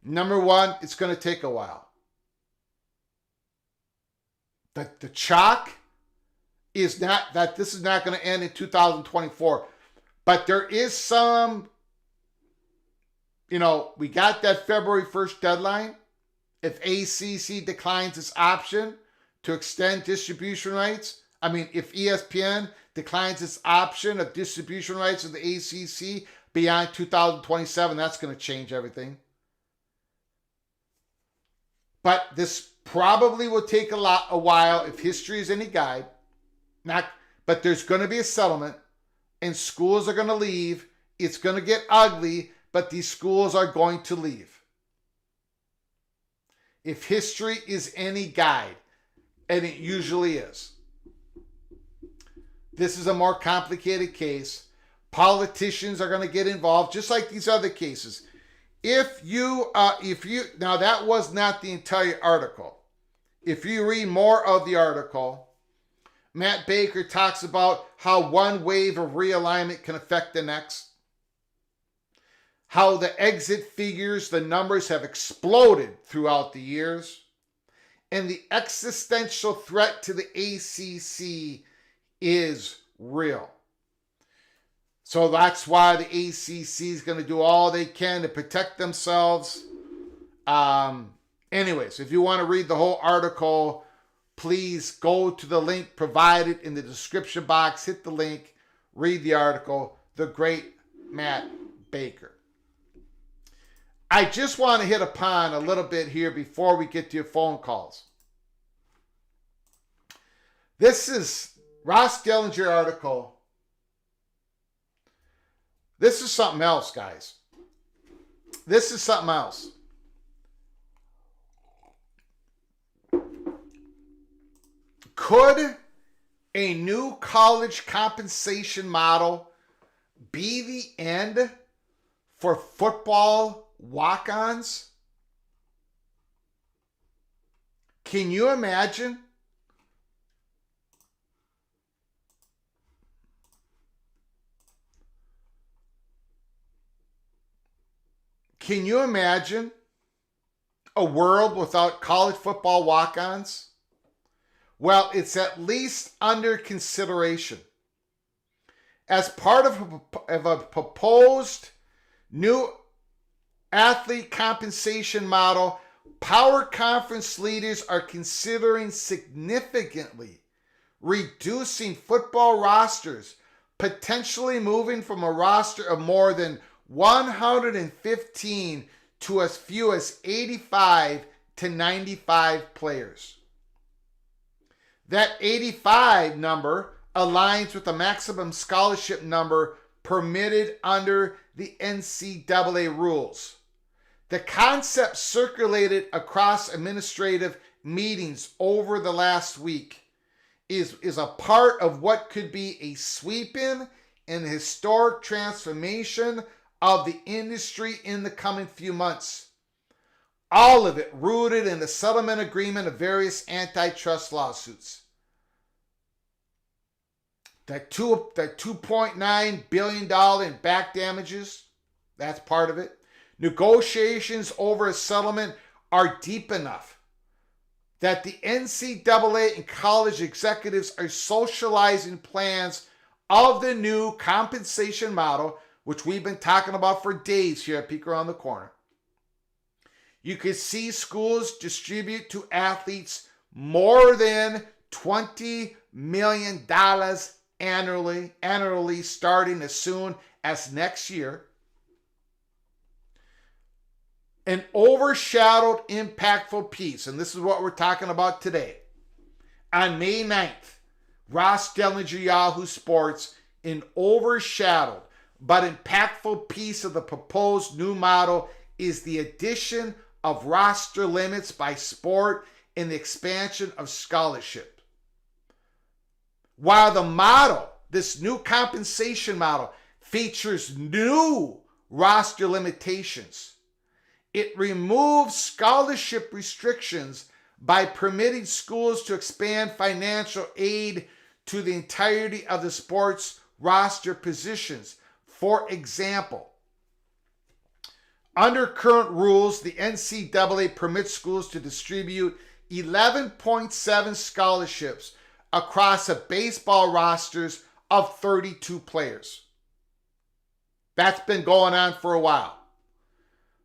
number one, it's going to take a while. The chalk is not that this is not going to end in 2024. But there is some, we got that February 1st deadline. If ACC declines its option to extend distribution rights, if ESPN declines its option of distribution rights of the ACC beyond 2027, that's going to change everything. But this probably will take a while if history is any guide. But there's going to be a settlement. And schools are going to leave. It's going to get ugly, but these schools are going to leave. If history is any guide, and it usually is. This is a more complicated case. Politicians are going to get involved, just like these other cases. Now that was not the entire article. If you read more of the article, Matt Baker talks about how one wave of realignment can affect the next. How the exit figures, the numbers have exploded throughout the years. And the existential threat to the ACC is real. So that's why the ACC is going to do all they can to protect themselves. Anyways, if you want to read the whole article, please go to the link provided in the description box. Hit the link, read the article. The great Matt Baker. I just want to hit upon a little bit here before we get to your phone calls. This is Ross Dellinger article. This is something else, guys. This is something else. Could a new college compensation model be the end for football walk-ons? Can you imagine? Can you imagine a world without college football walk-ons? Well, it's at least under consideration. As part of a proposed new athlete compensation model, power conference leaders are considering significantly reducing football rosters, potentially moving from a roster of more than 115 to as few as 85 to 95 players. That 85 number aligns with the maximum scholarship number permitted under the NCAA rules. The concept circulated across administrative meetings over the last week is a part of what could be a sweeping and historic transformation of the industry in the coming few months. All of it rooted in the settlement agreement of various antitrust lawsuits. That $2.9 billion in back damages, that's part of it. Negotiations over a settlement are deep enough that the NCAA and college executives are socializing plans of the new compensation model, which we've been talking about for days here at Peek Around the Corner. You could see schools distribute to athletes more than $20 million annually starting as soon as next year. An overshadowed, impactful piece, and this is what we're talking about today. On May 9th, Ross Dellinger, Yahoo Sports, an overshadowed but impactful piece of the proposed new model is the addition of roster limits by sport and the expansion of scholarship. While the model, this new compensation model, features new roster limitations, it removes scholarship restrictions by permitting schools to expand financial aid to the entirety of the sports roster positions. For example, under current rules, the NCAA permits schools to distribute 11.7 scholarships across a baseball rosters of 32 players. That's been going on for a while.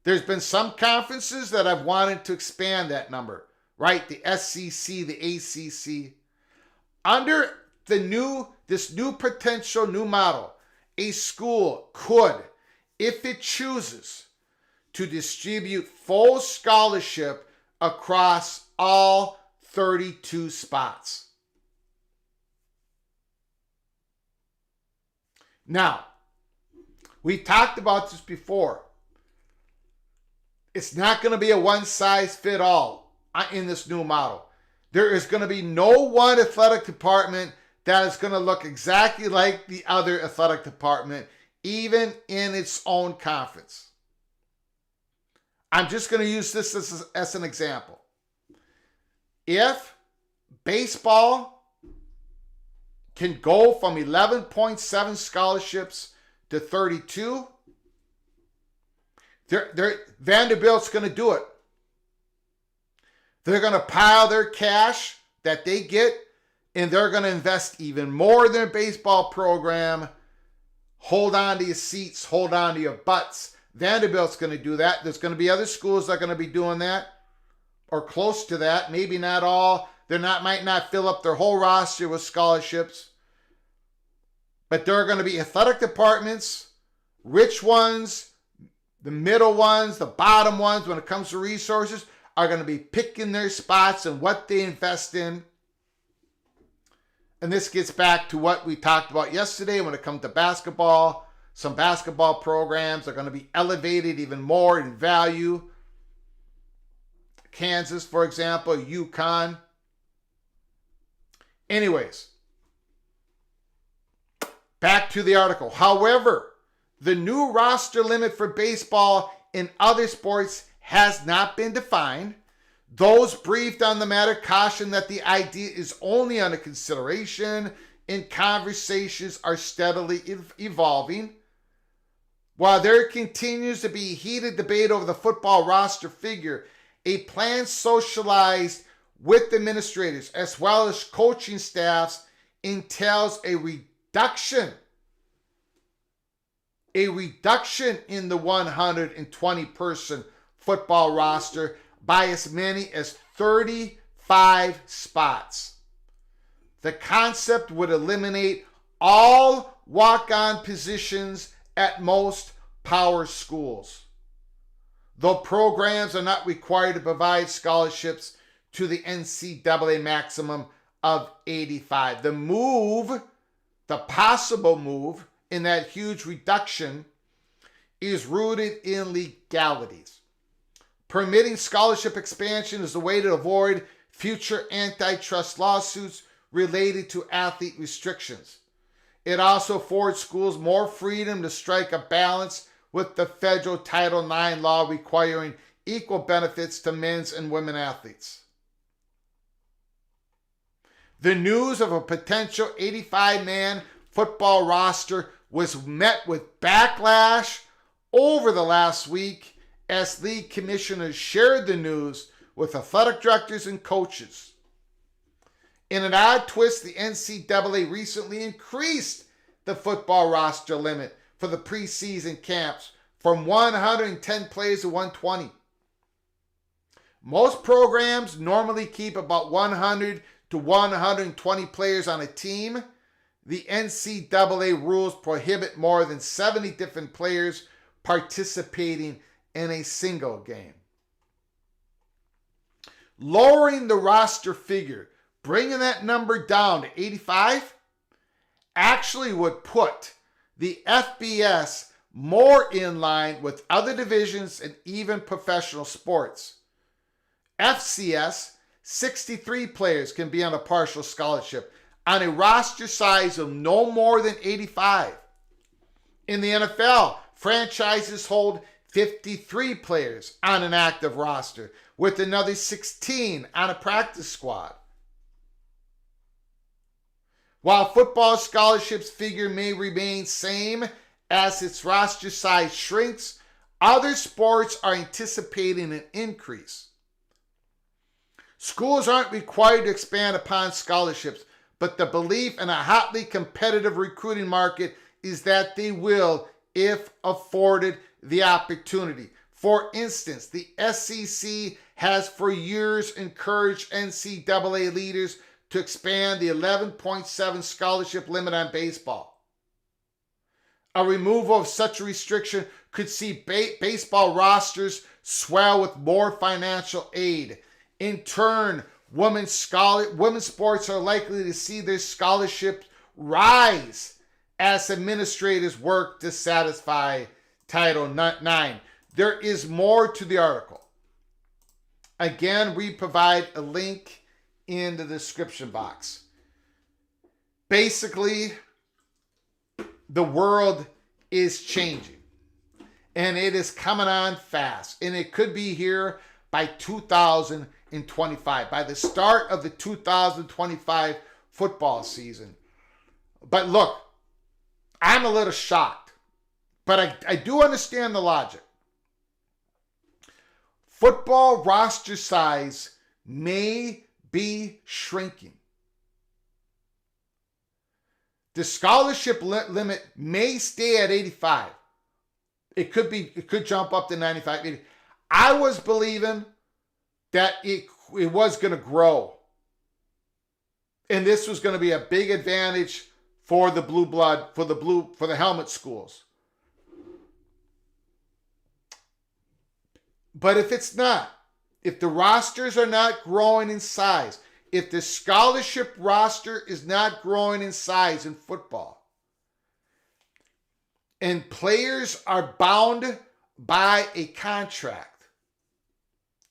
There's been some conferences that have wanted to expand that number, right? The SEC, the ACC. Under this new potential new model, a school could, if it chooses, to distribute full scholarship across all 32 spots. Now, we've talked about this before. It's not going to be a one-size-fits-all in this new model. There is going to be no one athletic department that is going to look exactly like the other athletic department, even in its own conference. I'm just going to use this as an example. If baseball can go from 11.7 scholarships to 32, Vanderbilt's going to do it. They're going to pile their cash that they get, and they're going to invest even more in their baseball program. Hold on to your seats, hold on to your butts. Vanderbilt's going to do that. There's going to be other schools that are going to be doing that, or close to that. Maybe not all. Might not fill up their whole roster with scholarships. But there are going to be athletic departments, rich ones, the middle ones, the bottom ones, when it comes to resources, are going to be picking their spots and what they invest in. And this gets back to what we talked about yesterday when it comes to basketball. Some basketball programs are going to be elevated even more in value. Kansas, for example, UConn. Anyways, back to the article. However, the new roster limit for baseball and other sports has not been defined. Those briefed on the matter caution that the idea is only under consideration and conversations are steadily evolving. While there continues to be heated debate over the football roster figure, a plan socialized with administrators as well as coaching staffs entails a reduction in the 120-person football roster by as many as 35 spots. The concept would eliminate all walk-on positions at most power schools, though programs are not required to provide scholarships to the NCAA maximum of 85. The possible move, in that huge reduction is rooted in legalities. Permitting scholarship expansion is a way to avoid future antitrust lawsuits related to athlete restrictions. It also affords schools more freedom to strike a balance with the federal Title IX law requiring equal benefits to men's and women athletes. The news of a potential 85-man football roster was met with backlash over the last week as league commissioners shared the news with athletic directors and coaches. In an odd twist, the NCAA recently increased the football roster limit for the preseason camps from 110 players to 120. Most programs normally keep about 100 to 120 players on a team. The NCAA rules prohibit more than 70 different players participating in a single game. Lowering the roster figure, bringing that number down to 85, actually would put the FBS more in line with other divisions and even professional sports. FCS, 63 players can be on a partial scholarship on a roster size of no more than 85. In the NFL, franchises hold 53 players on an active roster, with another 16 on a practice squad. While football scholarships figure may remain same as its roster size shrinks, other sports are anticipating an increase. Schools aren't required to expand upon scholarships, but the belief in a hotly competitive recruiting market is that they will if afforded the opportunity. For instance, the SEC has for years encouraged NCAA leaders to expand the 11.7 scholarship limit on baseball. A removal of such a restriction could see baseball rosters swell with more financial aid. In turn, women's sports are likely to see their scholarships rise as administrators work to satisfy Title IX. There is more to the article. Again, we provide a link in the description box. Basically, the world is changing, and it is coming on fast, and it could be here by 2025, by the start of the 2025 football season. But look, I'm a little shocked, but I do understand the logic. Football roster size may be shrinking. The scholarship limit may stay at 85. It could jump up to 95, 80. I was believing that it was going to grow. And this was going to be a big advantage for the blue blood, for the helmet schools. But if it's not, if the rosters are not growing in size, if the scholarship roster is not growing in size in football, and players are bound by a contract,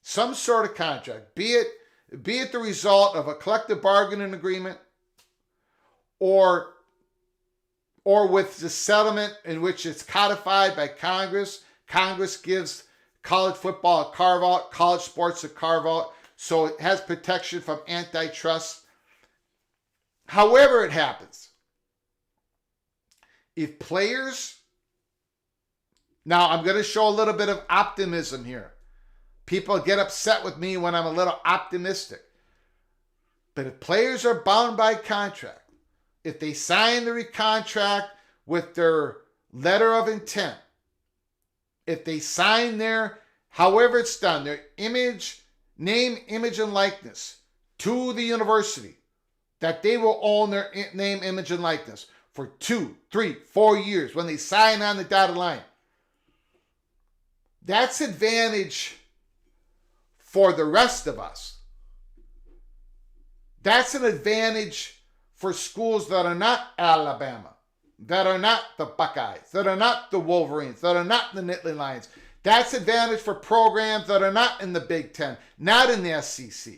some sort of contract, be it the result of a collective bargaining agreement or with the settlement in which it's codified by Congress. Congress gives college football a carve-out, college sports a carve-out, so it has protection from antitrust. However it happens, if players... Now, I'm going to show a little bit of optimism here. People get upset with me when I'm a little optimistic. But if players are bound by contract, if they sign the contract with their letter of intent, if they sign their, however it's done, their name, image, and likeness to the university, that they will own their name, image, and likeness for 2, 3, 4 years when they sign on the dotted line. That's advantage for the rest of us. That's an advantage for schools that are not Alabama, that are not the Buckeyes, that are not the Wolverines, that are not the Nittany Lions. That's advantage for programs that are not in the Big Ten, not in the SEC.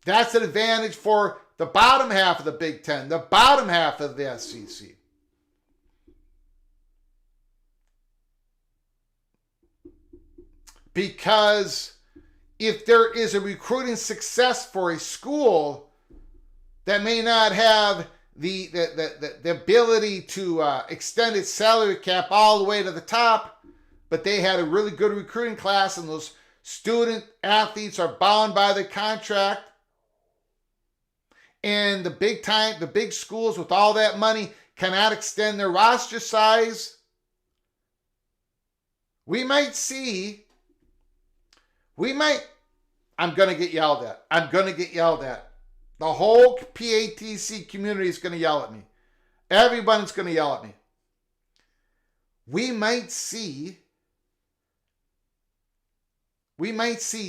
That's an advantage for the bottom half of the Big Ten, the bottom half of the SEC. Because if there is a recruiting success for a school that may not have the ability to extend its salary cap all the way to the top, but they had a really good recruiting class and those student athletes are bound by the contract, and the big schools with all that money cannot extend their roster size, I'm going to get yelled at. The whole PATC community is going to yell at me. Everyone's going to yell at me. We might see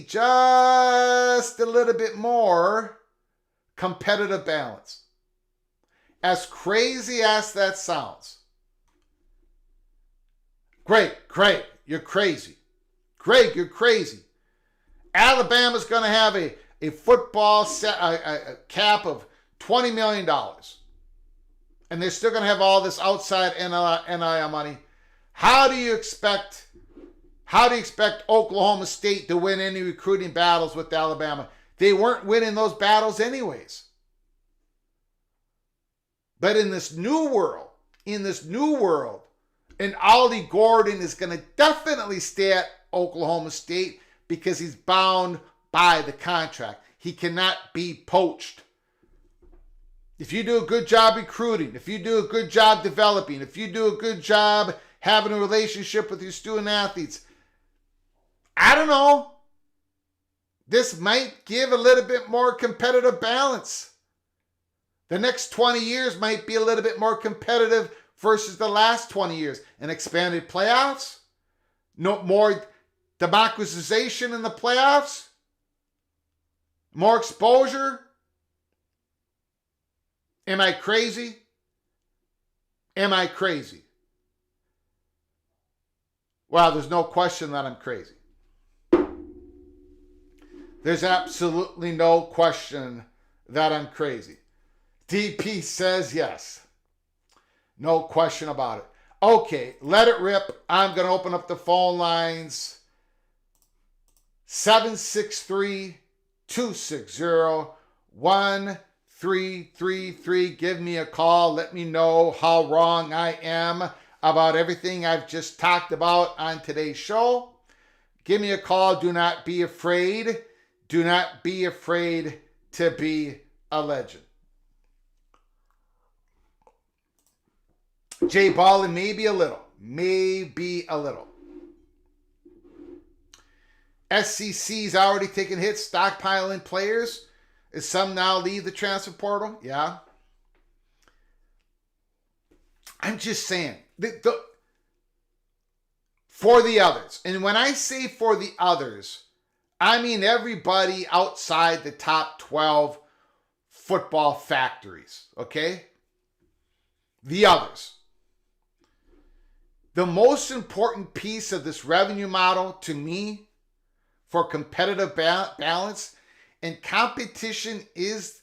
just a little bit more competitive balance. As crazy as that sounds. Greg, you're crazy. Greg, you're crazy. Alabama's going to have a football a cap of $20 million. And they're still going to have all this outside NIL money. How do you expect Oklahoma State to win any recruiting battles with Alabama? They weren't winning those battles anyways. But in this new world, and Ollie Gordon is going to definitely stay at Oklahoma State because he's bound by the contract. He cannot be poached. If you do a good job recruiting, if you do a good job developing, if you do a good job having a relationship with your student athletes, I don't know, this might give a little bit more competitive balance. The next 20 years might be a little bit more competitive versus the last 20 years. An expanded playoffs, no more democratization in the playoffs, more exposure. Am I crazy? Well, there's no question that I'm crazy. There's absolutely no question that I'm crazy. DP says yes. No question about it. Okay, let it rip. I'm going to open up the phone lines. 763-260-1333. Give me a call. Let me know how wrong I am about everything I've just talked about on today's show. Give me a call. Do not be afraid. Do not be afraid to be a legend. Jay Ballin, maybe a little. SEC's already taking hits, stockpiling players. Is some now leave the transfer portal? Yeah. I'm just saying. For the others. And when I say for the others, I mean everybody outside the top 12 football factories. Okay? The others. The most important piece of this revenue model to me for competitive balance and competition is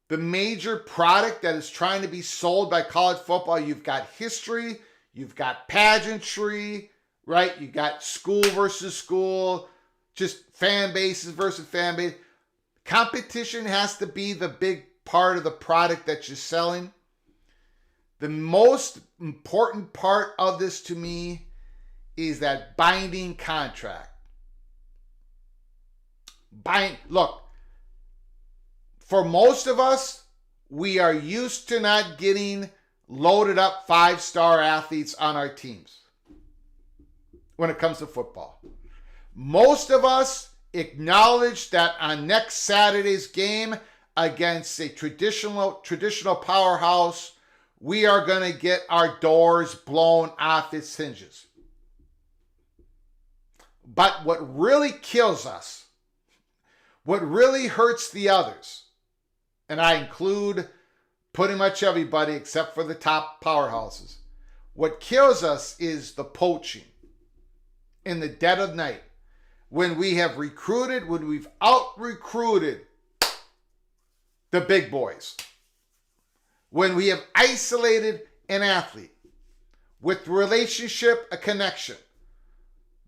the major product that is trying to be sold by college football. You've got history, you've got pageantry, right? You got school versus school, just fan bases versus fan base. Competition has to be the big part of the product that you're selling. The most important part of this to me is that binding contract. Look, for most of us, we are used to not getting loaded up 5-star athletes on our teams when it comes to football. Most of us acknowledge that on next Saturday's game against a traditional powerhouse, we are going to get our doors blown off its hinges. But what really kills us, what really hurts the others, and I include pretty much everybody except for the top powerhouses. What kills us is the poaching in the dead of night. When we have recruited, when we've out-recruited the big boys. When we have isolated an athlete with relationship, a connection.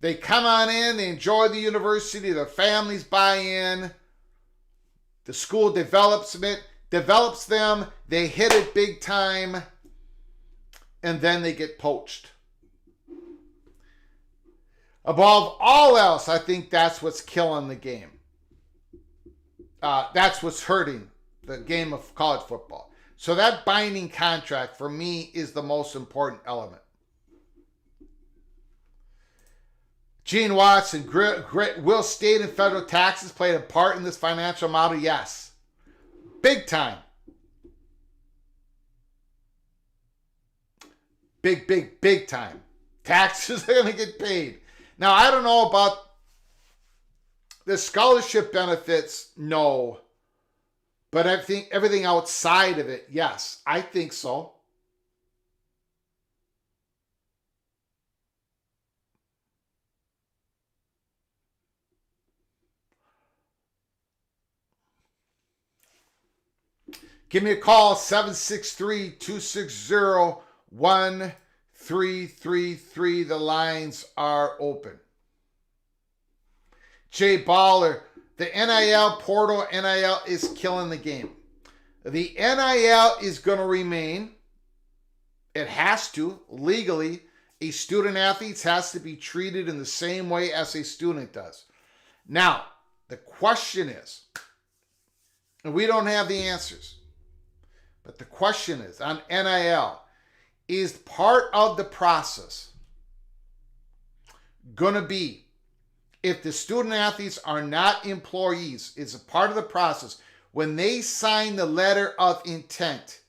They come on in, they enjoy the university, their families buy in, the school develops them, they hit it big time, and then they get poached. Above all else, I think that's what's killing the game. That's what's hurting the game of college football. So that binding contract, for me, is the most important element. Gene Watson, will state and federal taxes play a part in this financial model? Yes. Big time. Big time. Taxes are going to get paid. Now, I don't know about the scholarship benefits, no. But I think everything outside of it, yes. I think so. Give me a call, 763-260-1333. The lines are open. Jay Baller, the NIL portal, NIL is killing the game. The NIL is going to remain. It has to, legally. A student athlete has to be treated in the same way as a student does. Now, the question is, and we don't have the answers, but the question is, on NIL, is part of the process going to be, if the student athletes are not employees, it's a part of the process, when they sign the letter of intent,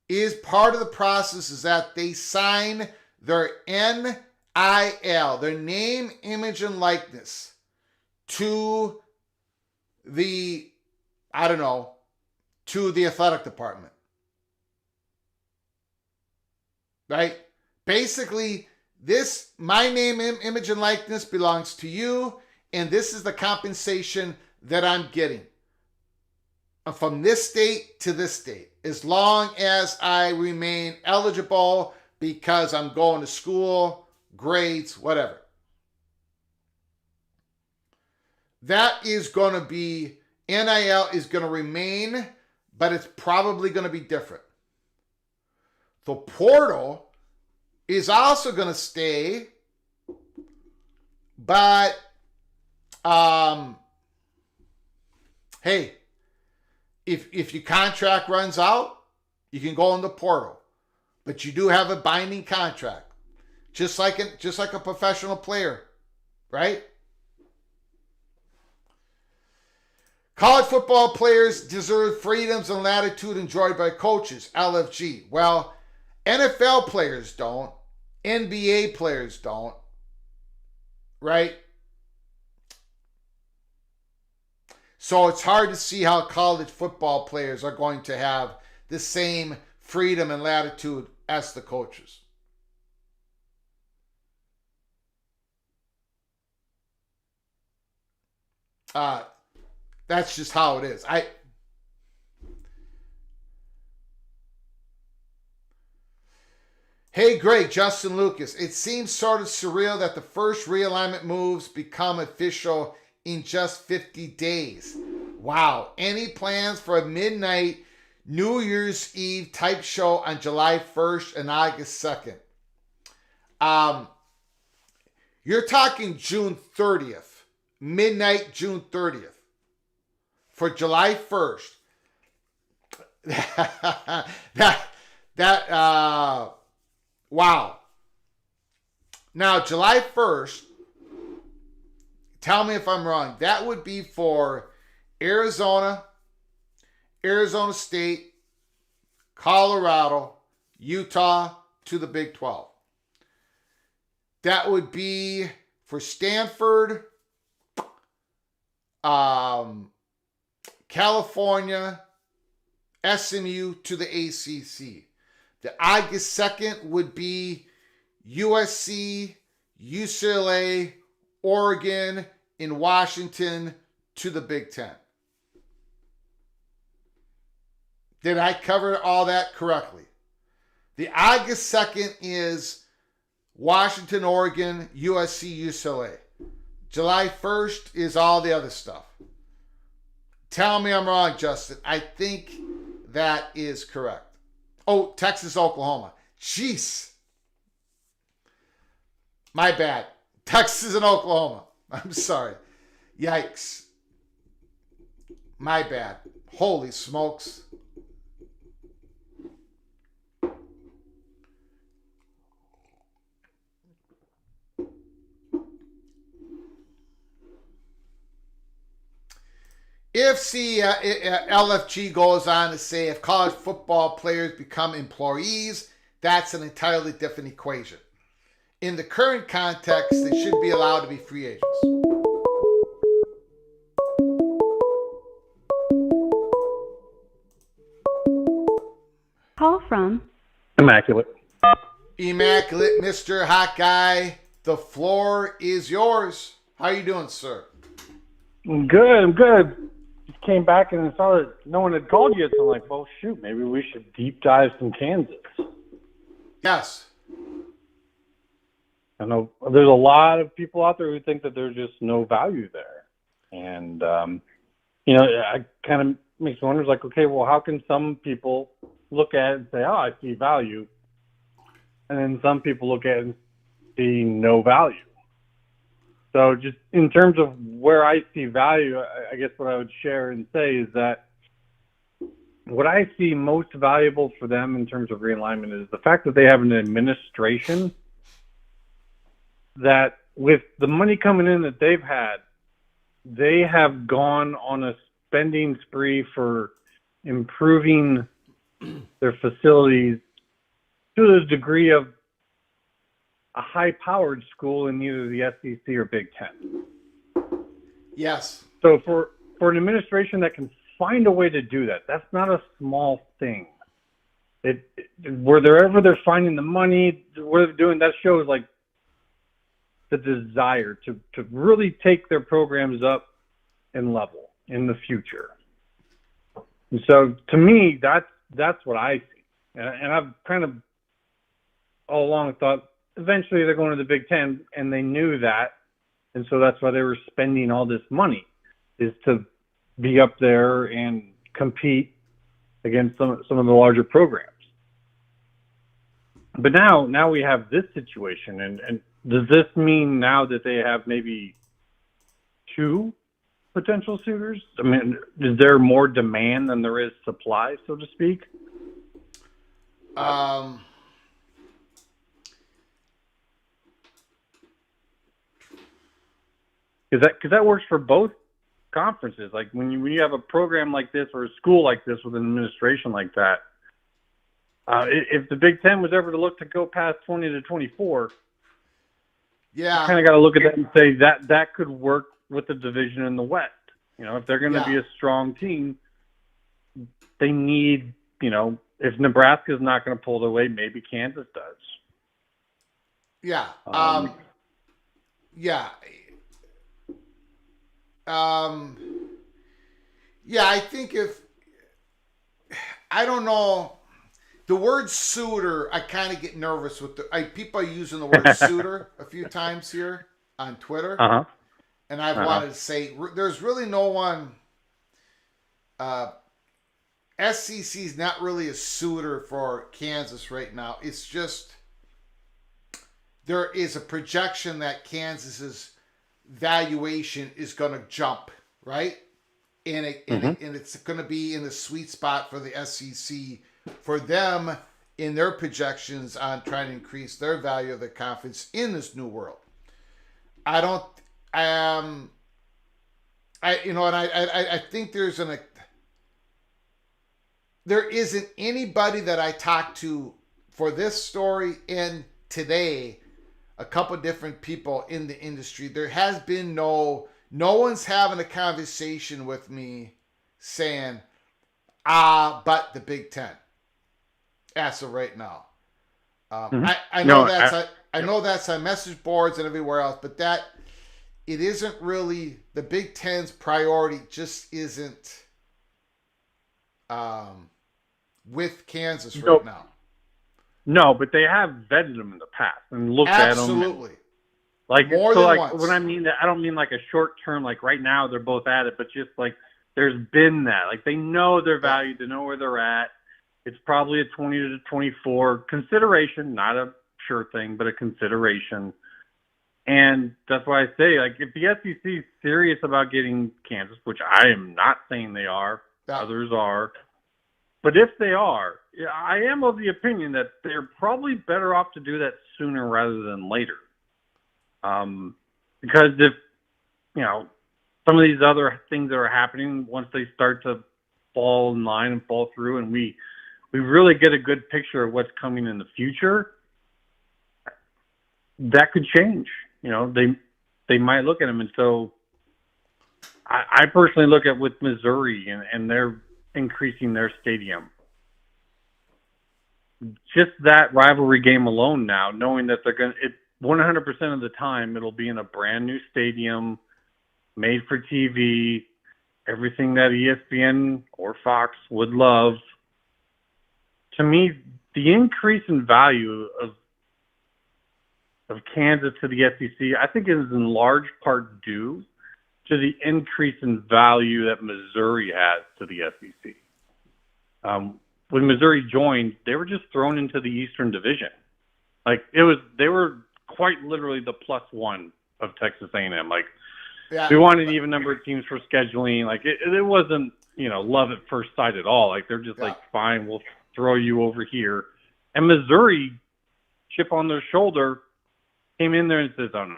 is part of the process is that they sign their NIL, their name, image, and likeness, to the, to the athletic department. Right? Basically, this, my name, image, and likeness belongs to you, and this is the compensation that I'm getting from this date to this date, as long as I remain eligible because I'm going to school, grades, whatever. That is going to be, NIL is going to remain, but it's probably going to be different. The portal is also going to stay, but hey, if your contract runs out, you can go in the portal, but you do have a binding contract, just like a professional player, right? College football players deserve freedoms and latitude enjoyed by coaches. LFG. Well, NFL players don't. NBA players don't. Right? So it's hard to see how college football players are going to have the same freedom and latitude as the coaches. That's just how it is. Hey, Greg, Justin Lucas. It seems sort of surreal that the first realignment moves become official in just 50 days. Wow. Any plans for a midnight New Year's Eve type show on July 1st and August 2nd? You're talking June 30th. Midnight June 30th. For July 1st. Wow. Now, July 1st, tell me if I'm wrong, that would be for Arizona, Arizona State, Colorado, Utah to the Big 12. That would be for Stanford, California, SMU to the ACC. The August 2nd would be USC, UCLA, Oregon, and Washington to the Big Ten. Did I cover all that correctly? The August 2nd is Washington, Oregon, USC, UCLA. July 1st is all the other stuff. Tell me I'm wrong, Justin. I think that is correct. Oh, Texas, Oklahoma. Jeez. My bad. Texas and Oklahoma. I'm sorry. Yikes. My bad. Holy smokes. If LFG goes on to say if college football players become employees, that's an entirely different equation. In the current context, they should be allowed to be free agents. Call from Immaculate. Immaculate, Mr. Hot Guy. The floor is yours. How you doing, sir? I'm good. Just came back and saw that no one had called yet, so I'm like, well, shoot, maybe we should deep dive some Kansas. Yes. I know there's a lot of people out there who think that there's just no value there. And, I kind of makes me wonder, like, okay, well, how can some people look at it and say, oh, I see value, and then some people look at it and see no value? So just in terms of where I see value, I guess what I would share and say is that what I see most valuable for them in terms of realignment is the fact that they have an administration that, with the money coming in that they've had, they have gone on a spending spree for improving their facilities to the degree of a high-powered school in either the SEC or Big Ten. Yes. So for an administration that can find a way to do that, that's not a small thing. Wherever they're finding the money, what they're doing, that shows like the desire to really take their programs up in level in the future. And so to me, that's what I see. And I've kind of all along thought eventually they're going to the Big Ten, and they knew that. And so that's why they were spending all this money, is to be up there and compete against some of the larger programs. But now we have this situation, and does this mean now that they have maybe two potential suitors? I mean, is there more demand than there is supply, so to speak? Because that works for both conferences. Like when you have a program like this or a school like this with an administration like that, if the Big Ten was ever to look to go past 20 to 24, yeah, you kind of got to look at that and say that could work with the division in the West. If they're going to be a strong team, they need, if Nebraska's not going to pull their weight, maybe Kansas does. Yeah. Yeah. I think I don't know, the word suitor, I kind of get nervous with people are using the word suitor a few times here on Twitter. Uh-huh. And I've wanted to say, there's really no one, SEC's not really a suitor for Kansas right now. It's just, there is a projection that Kansas's valuation is going to jump, right? And it's going to be in the sweet spot for the SEC for them in their projections on trying to increase their value of the conference in this new world. I think there isn't anybody that I talked to for this story and today, a couple different people in the industry. There has been no one's having a conversation with me saying, but the Big Ten, as of right now. Mm-hmm. I know I know that's on message boards and everywhere else, but that it isn't really the Big Ten's priority. Just isn't with Kansas right now. No, but they have vetted them in the past and looked at them. Absolutely. Like more so, than like once. when I mean that, I don't mean like a short term. Like right now, they're both at it, but just like there's been that. Like they know their value, they know where they're at. It's probably a 20 to 24 consideration, not a sure thing, but a consideration. And that's why I say, like, if the SEC is serious about getting Kansas, which I am not saying they are, others are, but if they are, I am of the opinion that they're probably better off to do that sooner rather than later. Because if, some of these other things that are happening, once they start to fall in line and fall through and we really get a good picture of what's coming in the future, that could change. They might look at them. And so I personally look at with Missouri and they're increasing their stadium. Just that rivalry game alone now, knowing that they're going to, 100% of the time, it'll be in a brand new stadium, made for TV, everything that ESPN or Fox would love. To me, the increase in value of Kansas to the SEC, I think is in large part due to the increase in value that Missouri has to the SEC. When Missouri joined, they were just thrown into the Eastern Division. Like they were quite literally the +1 of Texas A&M. Like we wanted an even number of teams for scheduling. Like it wasn't, love at first sight at all. Like they're just like, fine, we'll throw you over here. And Missouri, chip on their shoulder, came in there and says, oh, no.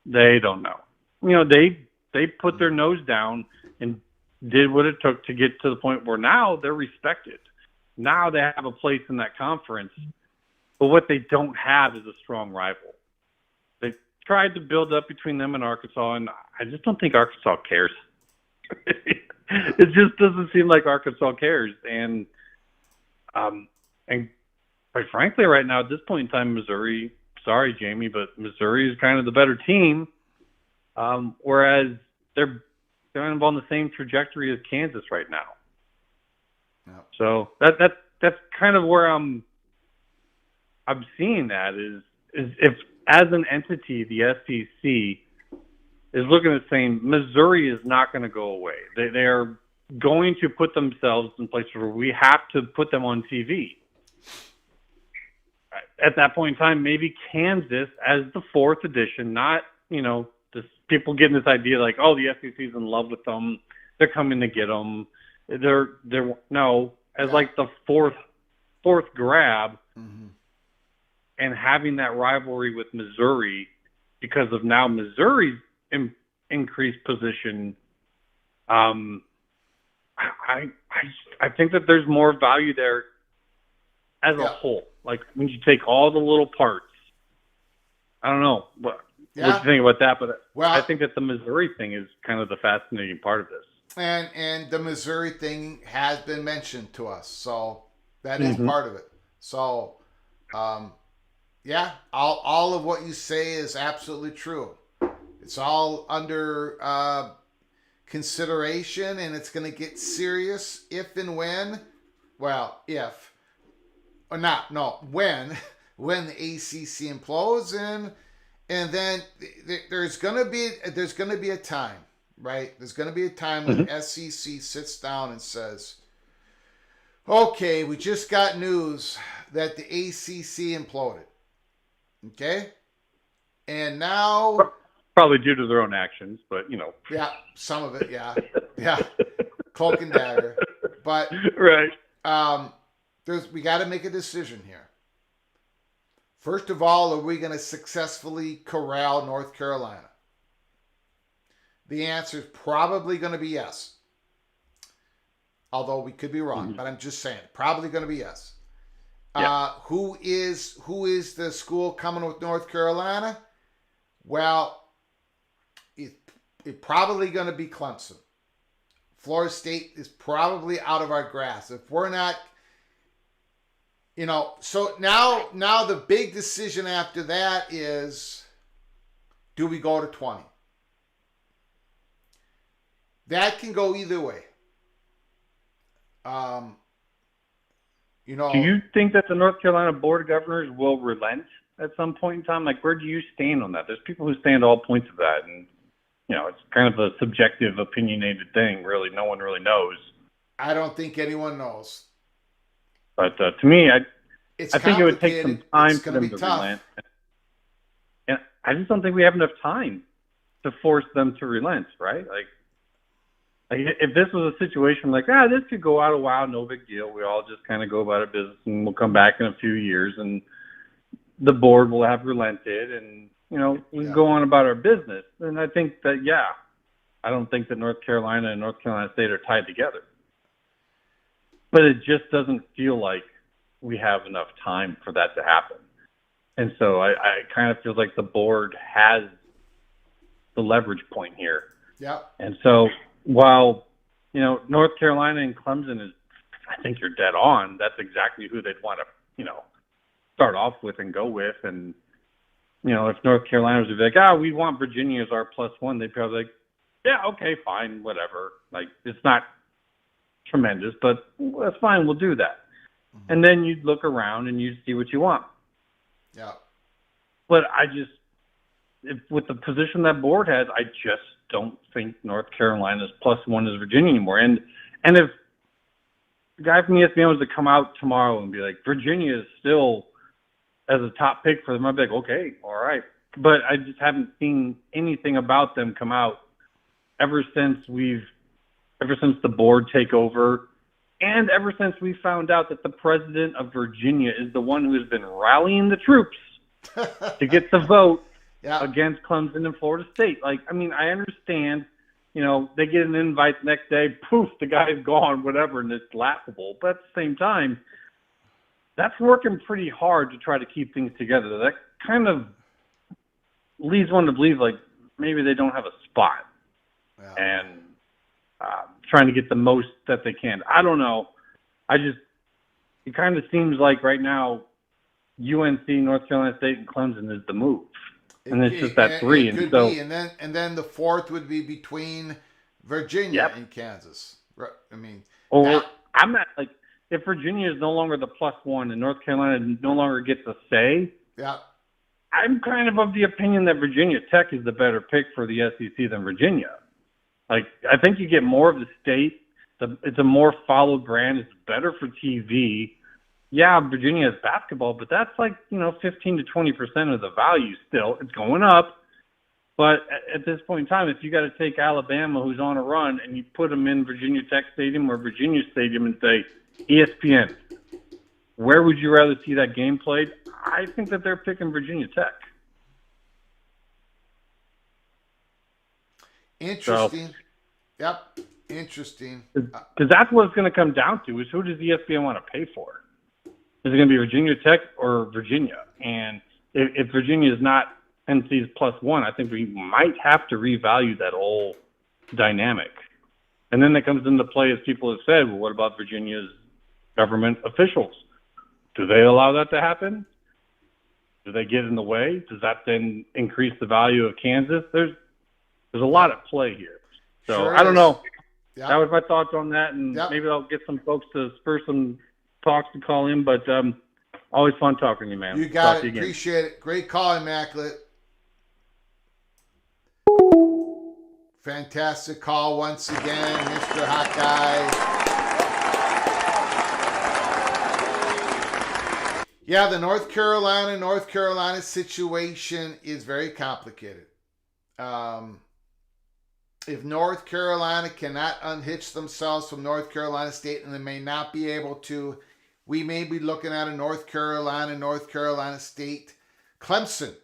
They don't know. They put their nose down and did what it took to get to the point where now they're respected. Now they have a place in that conference. But what they don't have is a strong rival. They tried to build up between them and Arkansas, and I just don't think Arkansas cares. It just doesn't seem like Arkansas cares. And quite frankly, right now, at this point in time, Missouri, sorry, Jamie, but Missouri is kind of the better team, whereas they're kind of on the same trajectory as Kansas right now. Yep. So that's kind of where I'm seeing that is if as an entity the SEC is looking at saying Missouri is not going to go away. They are going to put themselves in places where we have to put them on TV. At that point in time, maybe Kansas as the fourth edition, not, this people getting this idea like, oh, the SEC's in love with them. They're coming to get them. Like the fourth grab, and having that rivalry with Missouri because of now Missouri's increased position. I think that there's more value there as a whole. Like when you take all the little parts, I don't know what you think about that, but I think that the Missouri thing is kind of the fascinating part of this. And the Missouri thing has been mentioned to us, so that is part of it. So, all of what you say is absolutely true. It's all under consideration, and it's going to get serious if and when. Well, if or not, no, when the ACC implodes, and then there's going to be a time. Right? There's going to be a time when the SEC sits down and says, okay, we just got news that the ACC imploded. Okay? And now... Probably due to their own actions, but, Yeah, some of it, yeah. Yeah. Cloak and dagger. But... Right. We got to make a decision here. First of all, are we going to successfully corral North Carolina? The answer is probably going to be yes. Although we could be wrong, but I'm just saying, probably going to be yes. Yeah. Who is the school coming with North Carolina? Well, it's probably going to be Clemson. Florida State is probably out of our grasp. If we're not, so now the big decision after that is, do we go to 20? That can go either way. Do you think that the North Carolina Board of Governors will relent at some point in time? Like, where do you stand on that? There's people who stand all points of that, and it's kind of a subjective, opinionated thing. Really, no one really knows. I don't think anyone knows. But to me, I think it would take some time for them to relent. And I just don't think we have enough time to force them to relent, right? Like if this was a situation like, this could go out a while, no big deal. We all just kind of go about our business, and we'll come back in a few years, and the board will have relented, and we can go on about our business. And I think that, I don't think that North Carolina and North Carolina State are tied together. But it just doesn't feel like we have enough time for that to happen. And so I kind of feel like the board has the leverage point here. Yeah. And so while, North Carolina and Clemson I think you're dead on. That's exactly who they'd want to, start off with and go with. And, if North Carolina was like, we want Virginia as our +1, they'd probably like, yeah, okay, fine, whatever. Like, it's not tremendous, but that's fine, we'll do that. Mm-hmm. And then you'd look around and you'd see what you want. Yeah. But with the position that board has, I just don't think North Carolina's +1 is Virginia anymore. And if the guy from ESPN was to come out tomorrow and be like, Virginia is still as a top pick for them, I'd be like, okay, all right. But I just haven't seen anything about them come out ever since the board take over, and ever since we found out that the president of Virginia is the one who has been rallying the troops to get the vote against Clemson and Florida State. Like, I mean, I understand, they get an invite the next day, poof, the guy's gone, whatever, and it's laughable. But at the same time, that's working pretty hard to try to keep things together. That kind of leads one to believe, like, maybe they don't have a spot. Yeah. And trying to get the most that they can. I don't know. It kind of seems like right now, UNC, North Carolina State, and Clemson is the move. And it's just that three. And so, be. And then the fourth would be between Virginia and Kansas. I mean, I'm not like, if Virginia is no longer the +1 and North Carolina no longer gets a say, I'm kind of the opinion that Virginia Tech is the better pick for the SEC than Virginia. Like, I think you get more of the state. It's a more followed brand. It's better for TV. Yeah, Virginia has basketball, but that's like, 15 to 20% of the value still. It's going up. But at this point in time, if you got to take Alabama, who's on a run, and you put them in Virginia Tech Stadium or Virginia Stadium and say, ESPN, where would you rather see that game played? I think that they're picking Virginia Tech. Interesting. Interesting. Because that's what it's going to come down to, is who does ESPN want to pay for? Is it going to be Virginia Tech or Virginia? And if Virginia is not NC's +1, I think we might have to revalue that whole dynamic. And then that comes into play, as people have said, well, what about Virginia's government officials? Do they allow that to happen? Do they get in the way? Does that then increase the value of Kansas? There's a lot at play here. So sure, I don't know. Yep. That was my thoughts on that, and maybe I'll get some folks to spur some talks to call in, but always fun talking to you, man. You got it. Appreciate it. Great call, Immaculate. Fantastic call once again, Mr. Hawkeye. Yeah, the North Carolina situation is very complicated. If North Carolina cannot unhitch themselves from North Carolina State, and they may not be able to, we may be looking at a North Carolina State, Clemson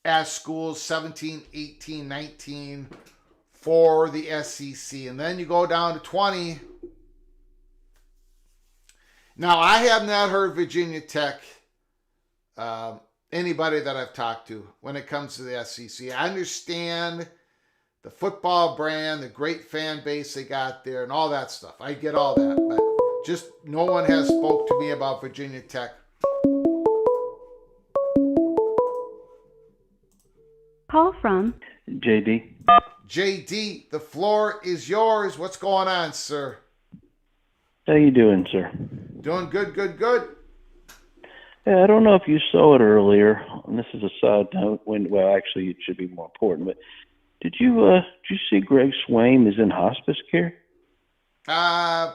as schools 17, 18, 19 for the SEC. And then you go down to 20. Now, I have not heard Virginia Tech, anybody that I've talked to, when it comes to the SEC. I understand the football brand, the great fan base they got there, and all that stuff. I get all that, but just no one has spoke to me about Virginia Tech. Call from JD. JD, the floor is yours. What's going on, sir? How you doing, sir? Doing good, good, good. Yeah, I don't know if you saw it earlier, and this is a side note. Well, actually, it should be more important. But did you see Greg Swaim is in hospice care? I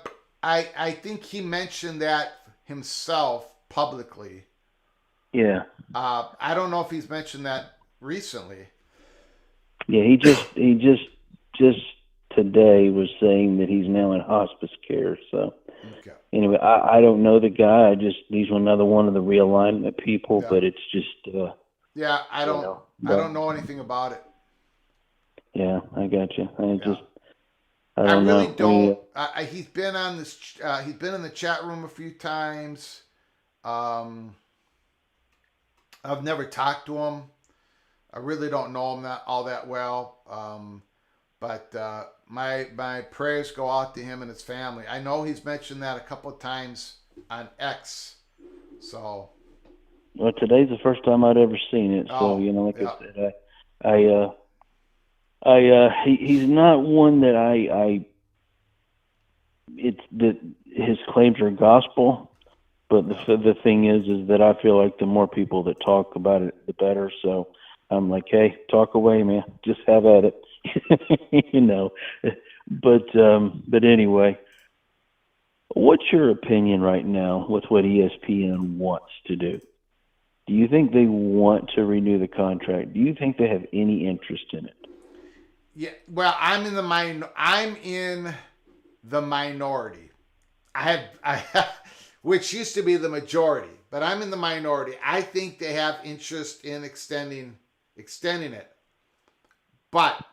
think he mentioned that himself publicly. Yeah. I don't know if he's mentioned that recently. Yeah, he just today was saying that he's now in hospice care. So Okay. anyway, I don't know the guy. He's another one of the realignment people, Yeah. but it's just Yeah, I don't know anything about it. Yeah, I got you. I I don't really know. don't. He's been on this. He's been in the chat room a few times. I've never talked to him. I really don't know him all that well. But my prayers go out to him and his family. I know he's mentioned that a couple of times on X. So. Well, today's the first time I'd ever seen it. So like I said, he's not one that it's that his claims are gospel, but the thing is that I feel like the more people that talk about it, the better. So I'm like, hey, talk away, man. Just have at it, But anyway, what's your opinion right now with what ESPN wants to do? Do you think they want to renew the contract? Do you think they have any interest in it? Yeah, well, I'm in the minority. I have, which used to be the majority, but I'm in the minority. I think they have interest in extending it, but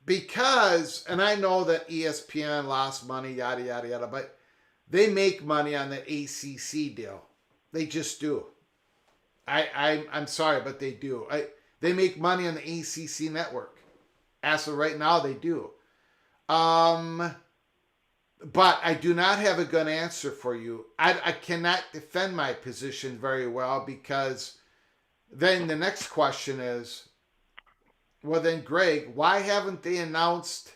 because, and I know that ESPN lost money, yada yada yada, but they make money on the ACC deal. They just do. I'm sorry, but they do. They make money on the ACC network. As of right now, they do. But I do not have a good answer for you. I cannot defend my position very well, because then the next question is, well then, Greg, why haven't they announced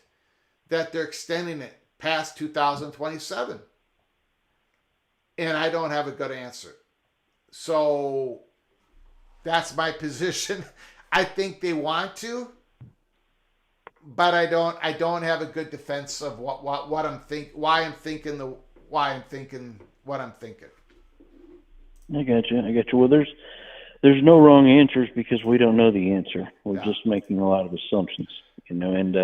that they're extending it past 2027? And I don't have a good answer. So that's my position. I think they want to, but I don't have a good defense of what I'm why I'm thinking what I'm thinking. I got you. Well, there's no wrong answers, because we don't know the answer. We're just making a lot of assumptions, and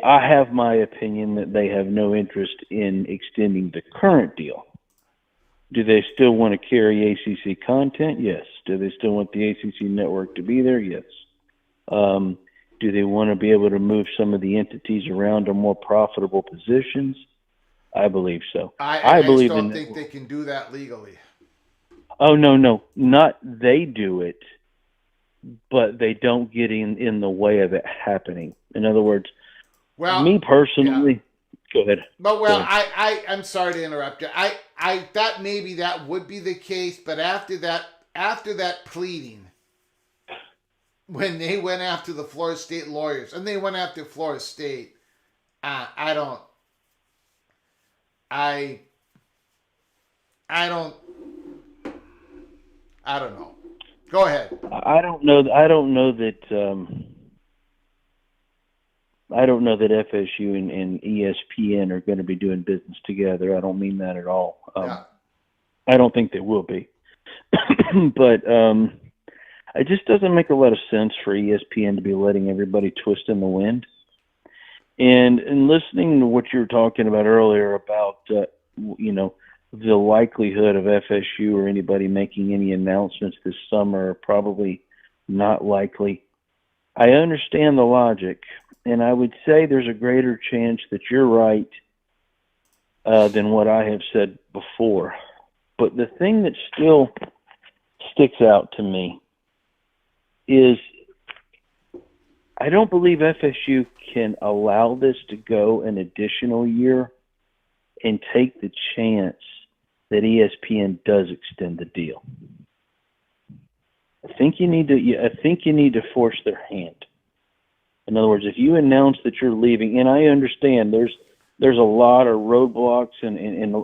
I have my opinion that they have no interest in extending the current deal. Do they still want to carry ACC content? Yes. Do they still want the ACC network to be there? Yes. Do they want to be able to move some of the entities around to more profitable positions? I believe so. I believe don't think they can do that legally. Oh, no. Not they do it, but they don't get in the way of it happening. In other words, me personally, go ahead. But I'm sorry to interrupt you. I thought maybe that would be the case, but after that pleading, when they went after the Florida State lawyers, and they went after Florida State, I don't know. Go ahead. I don't know that FSU and ESPN are going to be doing business together. I don't mean that at all. I don't think they will be. But it just doesn't make a lot of sense for ESPN to be letting everybody twist in the wind. And listening to what you were talking about earlier about, the likelihood of FSU or anybody making any announcements this summer are probably not likely. I understand the logic, and I would say there's a greater chance that you're right than what I have said before. But the thing that still sticks out to me is I don't believe FSU can allow this to go an additional year and take the chance that ESPN does extend the deal. I think you need to force their hand. In other words, if you announce that you're leaving, and I understand there's a lot of roadblocks and a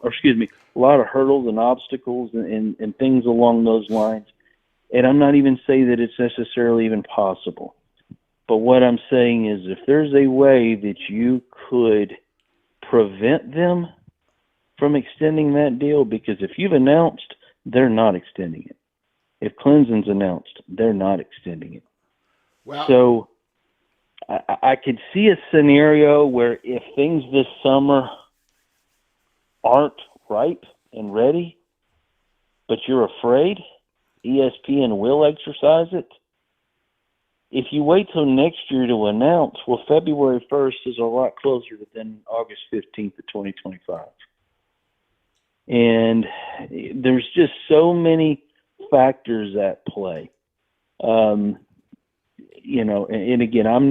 lot of hurdles and obstacles and things along those lines. And I'm not even saying that it's necessarily even possible. But what I'm saying is if there's a way that you could prevent them from extending that deal, because if you've announced, they're not extending it. If Clemson's announced, they're not extending it. Well, so I could see a scenario where if things this summer aren't ripe and ready, but you're afraid ESPN will exercise it, if you wait till next year to announce, well, February 1st is a lot closer than August 15th of 2025. And there's just so many factors at play. And again, I'm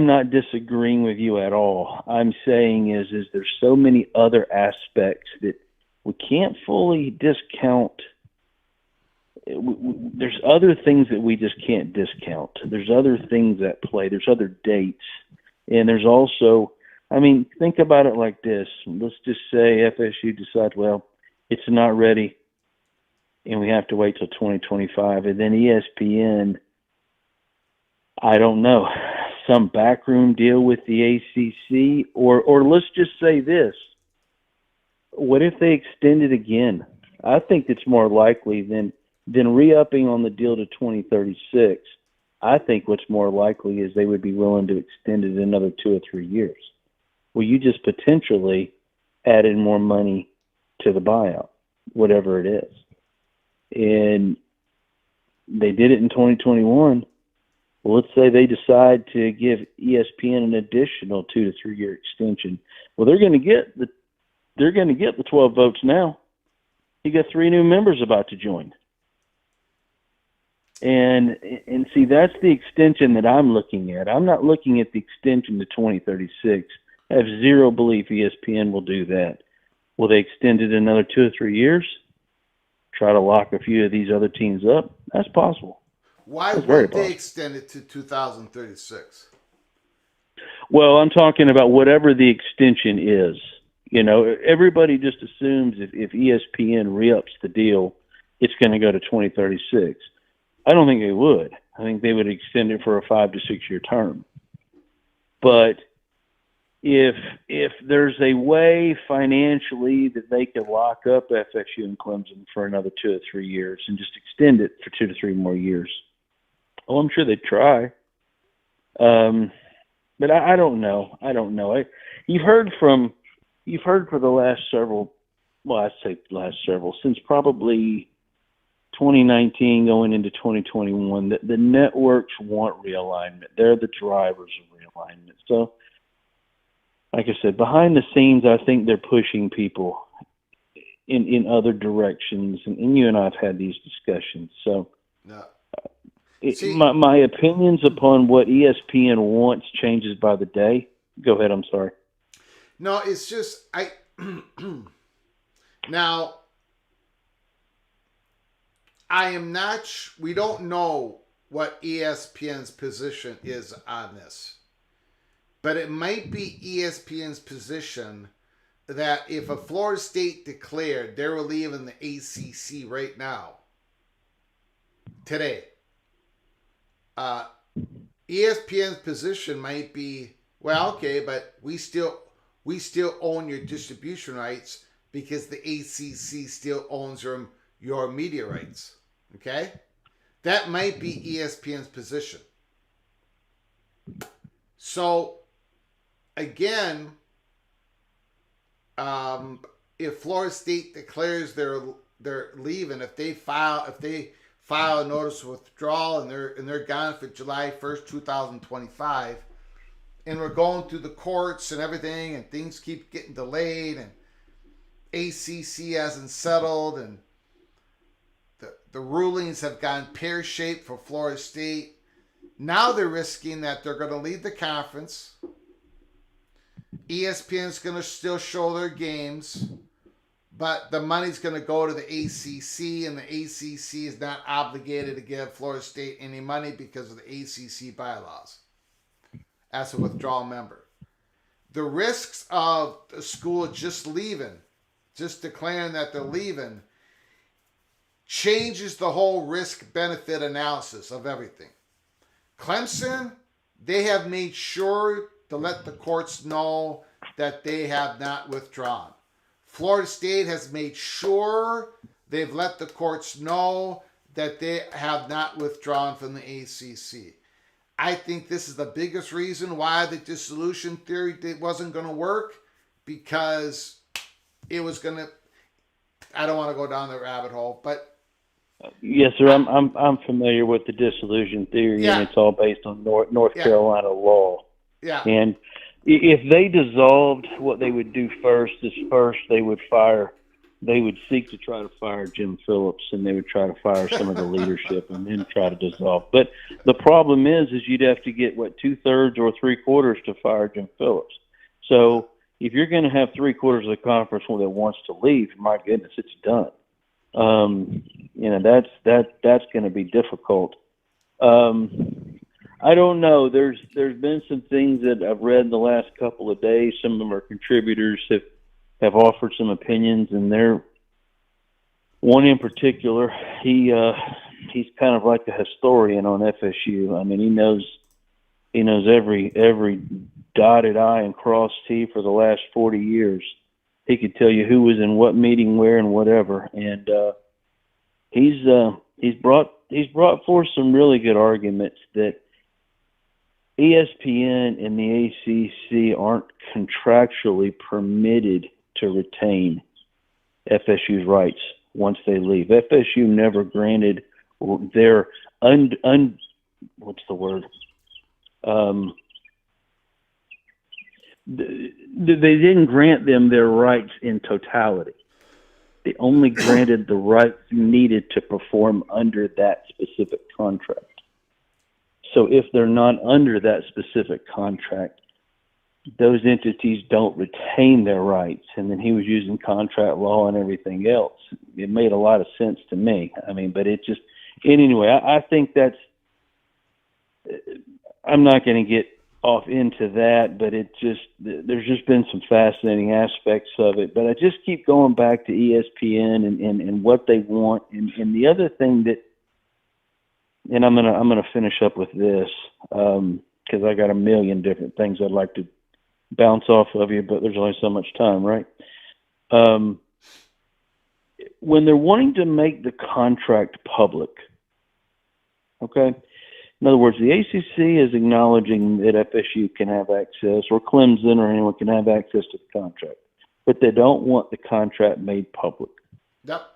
not disagreeing with you at all. I'm saying is there's so many other aspects that we can't fully discount. There's other things that we just can't discount. There's other things at play. There's other dates. And there's also, think about it like this. Let's just say FSU decides, well, it's not ready and we have to wait till 2025. And then ESPN, I don't know, some backroom deal with the ACC, or let's just say this. What if they extend it again? I think it's more likely than re-upping on the deal to 2036. I think what's more likely is they would be willing to extend it another 2 or 3 years. Well, you just potentially add in more money to the buyout, whatever it is. And they did it in 2021. Well, let's say they decide to give ESPN an additional 2 to 3 year extension. Well, they're going to get the 12 votes now. You got 3 new members about to join. And see, that's the extension that I'm looking at. I'm not looking at the extension to 2036. I have zero belief ESPN will do that. Will they extend it another 2 or 3 years? Try to lock a few of these other teams up? That's possible. Why wouldn't they extend it to 2036? Well, I'm talking about whatever the extension is. Everybody just assumes if ESPN re-ups the deal, it's going to go to 2036. I don't think they would. I think they would extend it for a 5 to 6 year term. But if there's a way financially that they could lock up FSU and Clemson for another 2 or 3 years and just extend it for 2 to 3 more years, well, I'm sure they'd try. But I don't know. You've heard for the last several, since probably 2019 going into 2021, that the networks want realignment. They're the drivers of realignment. So, like I said, behind the scenes, I think they're pushing people in other directions. And you and I have had these discussions. So, my opinions upon what ESPN wants changes by the day. Go ahead. I'm sorry. No, it's just now. I am not. We don't know what ESPN's position is on this, but it might be ESPN's position that if a Florida State declared they were leaving the ACC right now, today, ESPN's position might be, well, okay, but we still own your distribution rights because the ACC still owns your media rights. Okay? That might be ESPN's position. So, again, if Florida State declares they're leaving, if they file a notice of withdrawal and they're gone for July 1st, 2025, and we're going through the courts and everything, and things keep getting delayed, and ACC hasn't settled, and the rulings have gone pear-shaped for Florida State. Now they're risking that they're going to lead the conference. ESPN's going to still show their games, but the money's going to go to the ACC, and the ACC is not obligated to give Florida State any money because of the ACC bylaws as a withdrawal member. The risks of the school just leaving, just declaring that they're leaving, changes the whole risk-benefit analysis of everything. Clemson, they have made sure to let the courts know that they have not withdrawn. Florida State has made sure they've let the courts know that they have not withdrawn from the ACC. I think this is the biggest reason why the dissolution theory wasn't going to work, because it was going to, I don't want to go down the rabbit hole, but yes, sir. I'm familiar with the dissolution theory, and it's all based on North Carolina law. Yeah. And if they dissolved, what they would do first they would seek to try to fire Jim Phillips, and they would try to fire some of the leadership and then try to dissolve. But the problem is you'd have to get, 2/3 or 3/4 to fire Jim Phillips. So if you're going to have 3/4 of the conference that wants to leave, my goodness, it's done. That's going to be difficult. I don't know. There's been some things that I've read in the last couple of days. Some of our contributors have offered some opinions, and they're one in particular. He's kind of like a historian on FSU. I mean, he knows every dotted I and crossed T for the last 40 years. He could tell you who was in what meeting where and whatever. And he's brought forth some really good arguments that ESPN and the ACC aren't contractually permitted to retain FSU's rights once they leave. FSU never granted their what's the word? They didn't grant them their rights in totality. They only granted the rights needed to perform under that specific contract. So if they're not under that specific contract, those entities don't retain their rights. And then he was using contract law and everything else. It made a lot of sense to me. I mean, but it just, anyway, I think that's, I'm not going to get off into that, but there's just been some fascinating aspects of it. But I just keep going back to ESPN and what they want. And the other thing that, and I'm gonna finish up with this because I got a million different things I'd like to bounce off of you, but there's only so much time, right? When they're wanting to make the contract public, okay? In other words, the ACC is acknowledging that FSU can have access, or Clemson or anyone can have access to the contract, but they don't want the contract made public. Yep.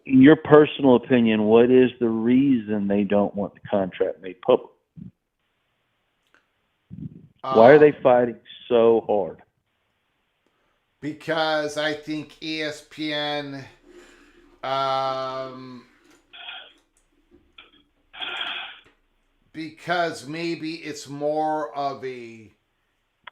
In your personal opinion, what is the reason they don't want the contract made public? Why are they fighting so hard? Because I think ESPN because maybe it's more of a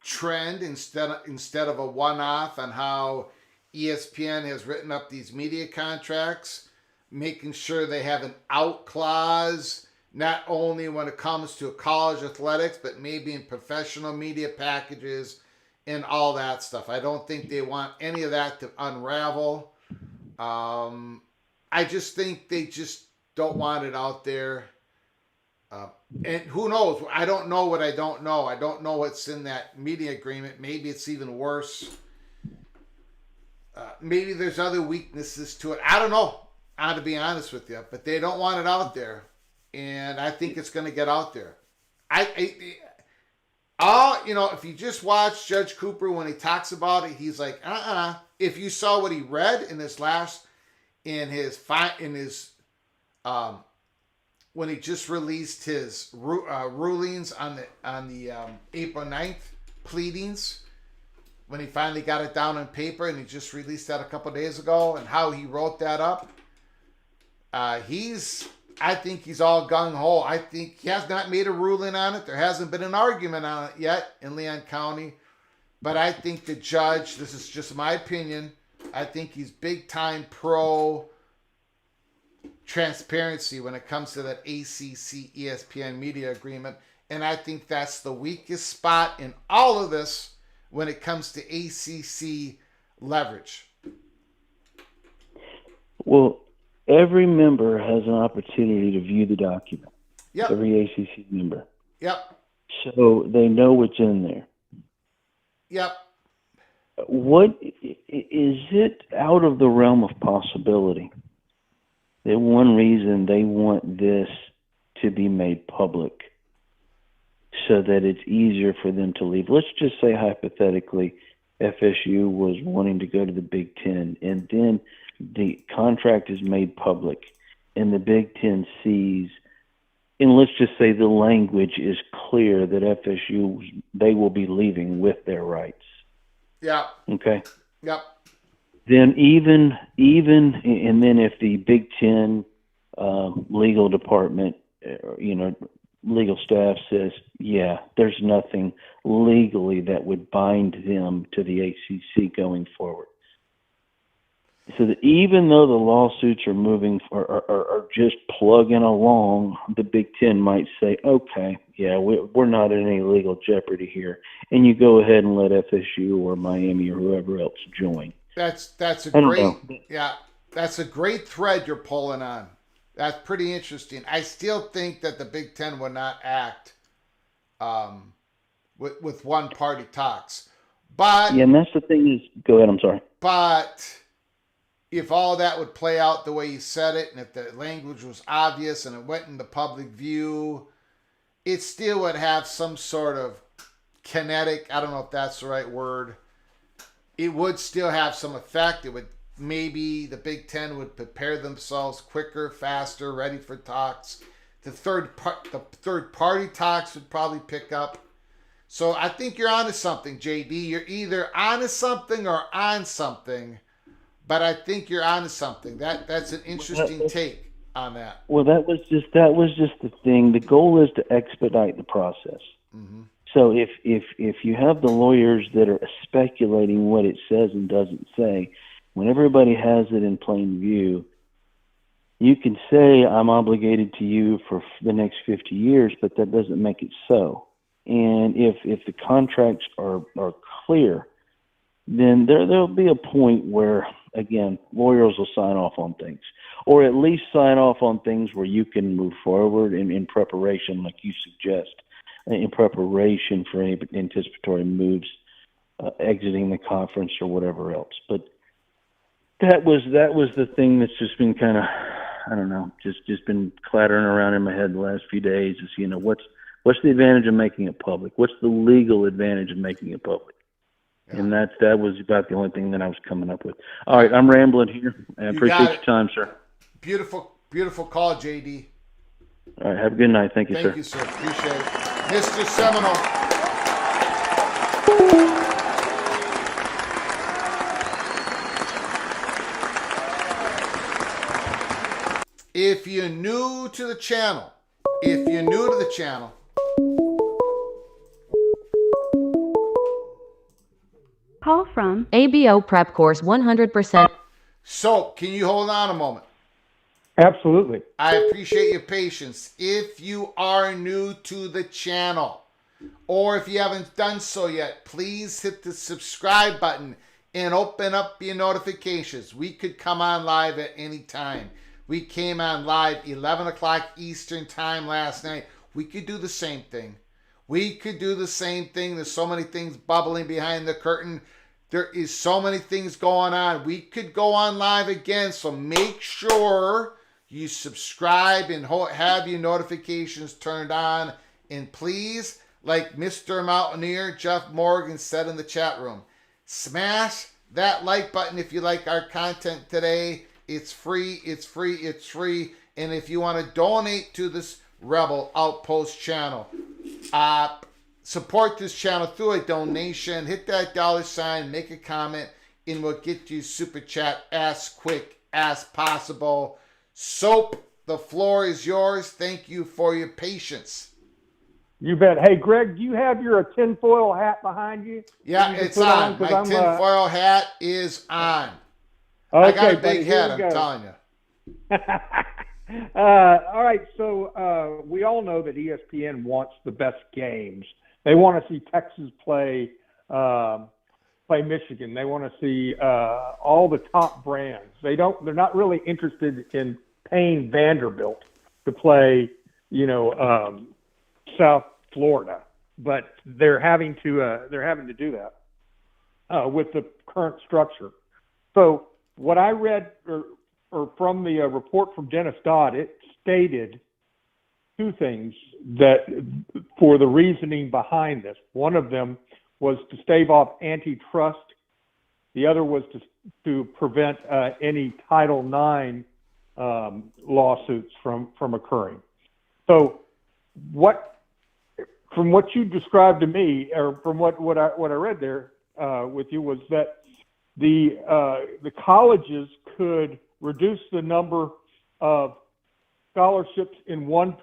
trend instead of a one-off on how ESPN has written up these media contracts, making sure they have an out clause, not only when it comes to college athletics, but maybe in professional media packages and all that stuff. I don't think they want any of that to unravel. I just think they just don't want it out there. And who knows? I don't know what I don't know. I don't know what's in that media agreement. Maybe it's even worse. Maybe there's other weaknesses to it. I don't know, to be honest with you. But they don't want it out there. And I think it's going to get out there. If you just watch Judge Cooper when he talks about it, he's like, If you saw what he read in his when he just released his rulings on the April 9th pleadings, when he finally got it down on paper, and he just released that a couple days ago, and how he wrote that up, I think he's all gung-ho. I think he has not made a ruling on it. There hasn't been an argument on it yet in Leon County. But I think the judge, this is just my opinion, I think he's big time pro transparency when it comes to that ACC ESPN media agreement. And I think that's the weakest spot in all of this when it comes to ACC leverage. Well, every member has an opportunity to view the document. Yep. Every ACC member. Yep. So they know what's in there. Yep. What is it out of the realm of possibility that one reason they want this to be made public so that it's easier for them to leave? Let's just say hypothetically FSU was wanting to go to the Big Ten, and then the contract is made public and the Big Ten sees, and let's just say the language is clear that FSU, they will be leaving with their rights. Yeah. Okay. Yep. Then even, and then if the Big Ten legal department, legal staff says, yeah, there's nothing legally that would bind them to the ACC going forward. So that even though the lawsuits are moving are just plugging along, the Big Ten might say, okay, yeah, we're not in any legal jeopardy here, and you go ahead and let FSU or Miami or whoever else join. That's a great thread you're pulling on. That's pretty interesting. I still think that the Big Ten would not act with one party talks, but yeah, and that's the thing is, go ahead. I'm sorry, but. If all that would play out the way you said it, and if the language was obvious and it went in the public view, it still would have some sort of kinetic, I don't know if that's the right word, it would still have some effect. It would, maybe the Big Ten would prepare themselves quicker, faster, ready for talks. The third party talks would probably pick up. So I think you're onto something, JD. You're either onto something or on something. But I think you're onto something. That's an interesting take on that. Well, that was just the thing. The goal is to expedite the process. Mm-hmm. So if you have the lawyers that are speculating what it says and doesn't say, when everybody has it in plain view, you can say I'm obligated to you for the next 50 years, but that doesn't make it so. And if the contracts are clear, then there'll be a point where, again, lawyers will sign off on things, or at least sign off on things where you can move forward in preparation, like you suggest, in preparation for any anticipatory moves, exiting the conference or whatever else. But that was the thing that's just been kind of, I don't know, just been clattering around in my head the last few days. Is what's the advantage of making it public? What's the legal advantage of making it public? Yeah. And that was about the only thing that I was coming up with. All right, I'm rambling here. I appreciate your time, sir. Beautiful call, JD. All right, have a good night. Thank you, sir. Thank you, sir. Appreciate it. Mr. Seminole. If you're new to the channel, Call from ABO Prep Course 100%. So, can you hold on a moment? Absolutely. I appreciate your patience. If you are new to the channel, or if you haven't done so yet, please hit the subscribe button and open up your notifications. We could come on live at any time. We came on live 11 o'clock Eastern time last night. We could do the same thing. There's so many things bubbling behind the curtain. There is so many things going on. We could go on live again, so make sure you subscribe and have your notifications turned on. And please, like Mr. Mountaineer Jeff Morgan said in the chat room, smash that like button if you like our content today. It's free. And if you want to donate to this Rebel Outpost channel, support this channel through a donation. Hit that $, make a comment, and we'll get you super chat as quick as possible. Soap, the floor is yours. Thank you for your patience. You bet. Hey, Greg, do you have your tinfoil hat behind you? Yeah, it's on. My tinfoil hat is on. Okay, I got a buddy, big head, I'm telling you. All right, so we all know that ESPN wants the best games. They want to see Texas play Michigan. They want to see all the top brands. They're not really interested in paying Vanderbilt to play, South Florida, but they're having to do that with the current structure. So what I read or from the report from Dennis Dodd, it stated two things that for the reasoning behind this. One of them was to stave off antitrust. The other was to prevent any Title IX lawsuits from occurring. So from what you described to me, or from what I read there with you, was that the colleges could reduce the number of scholarships in one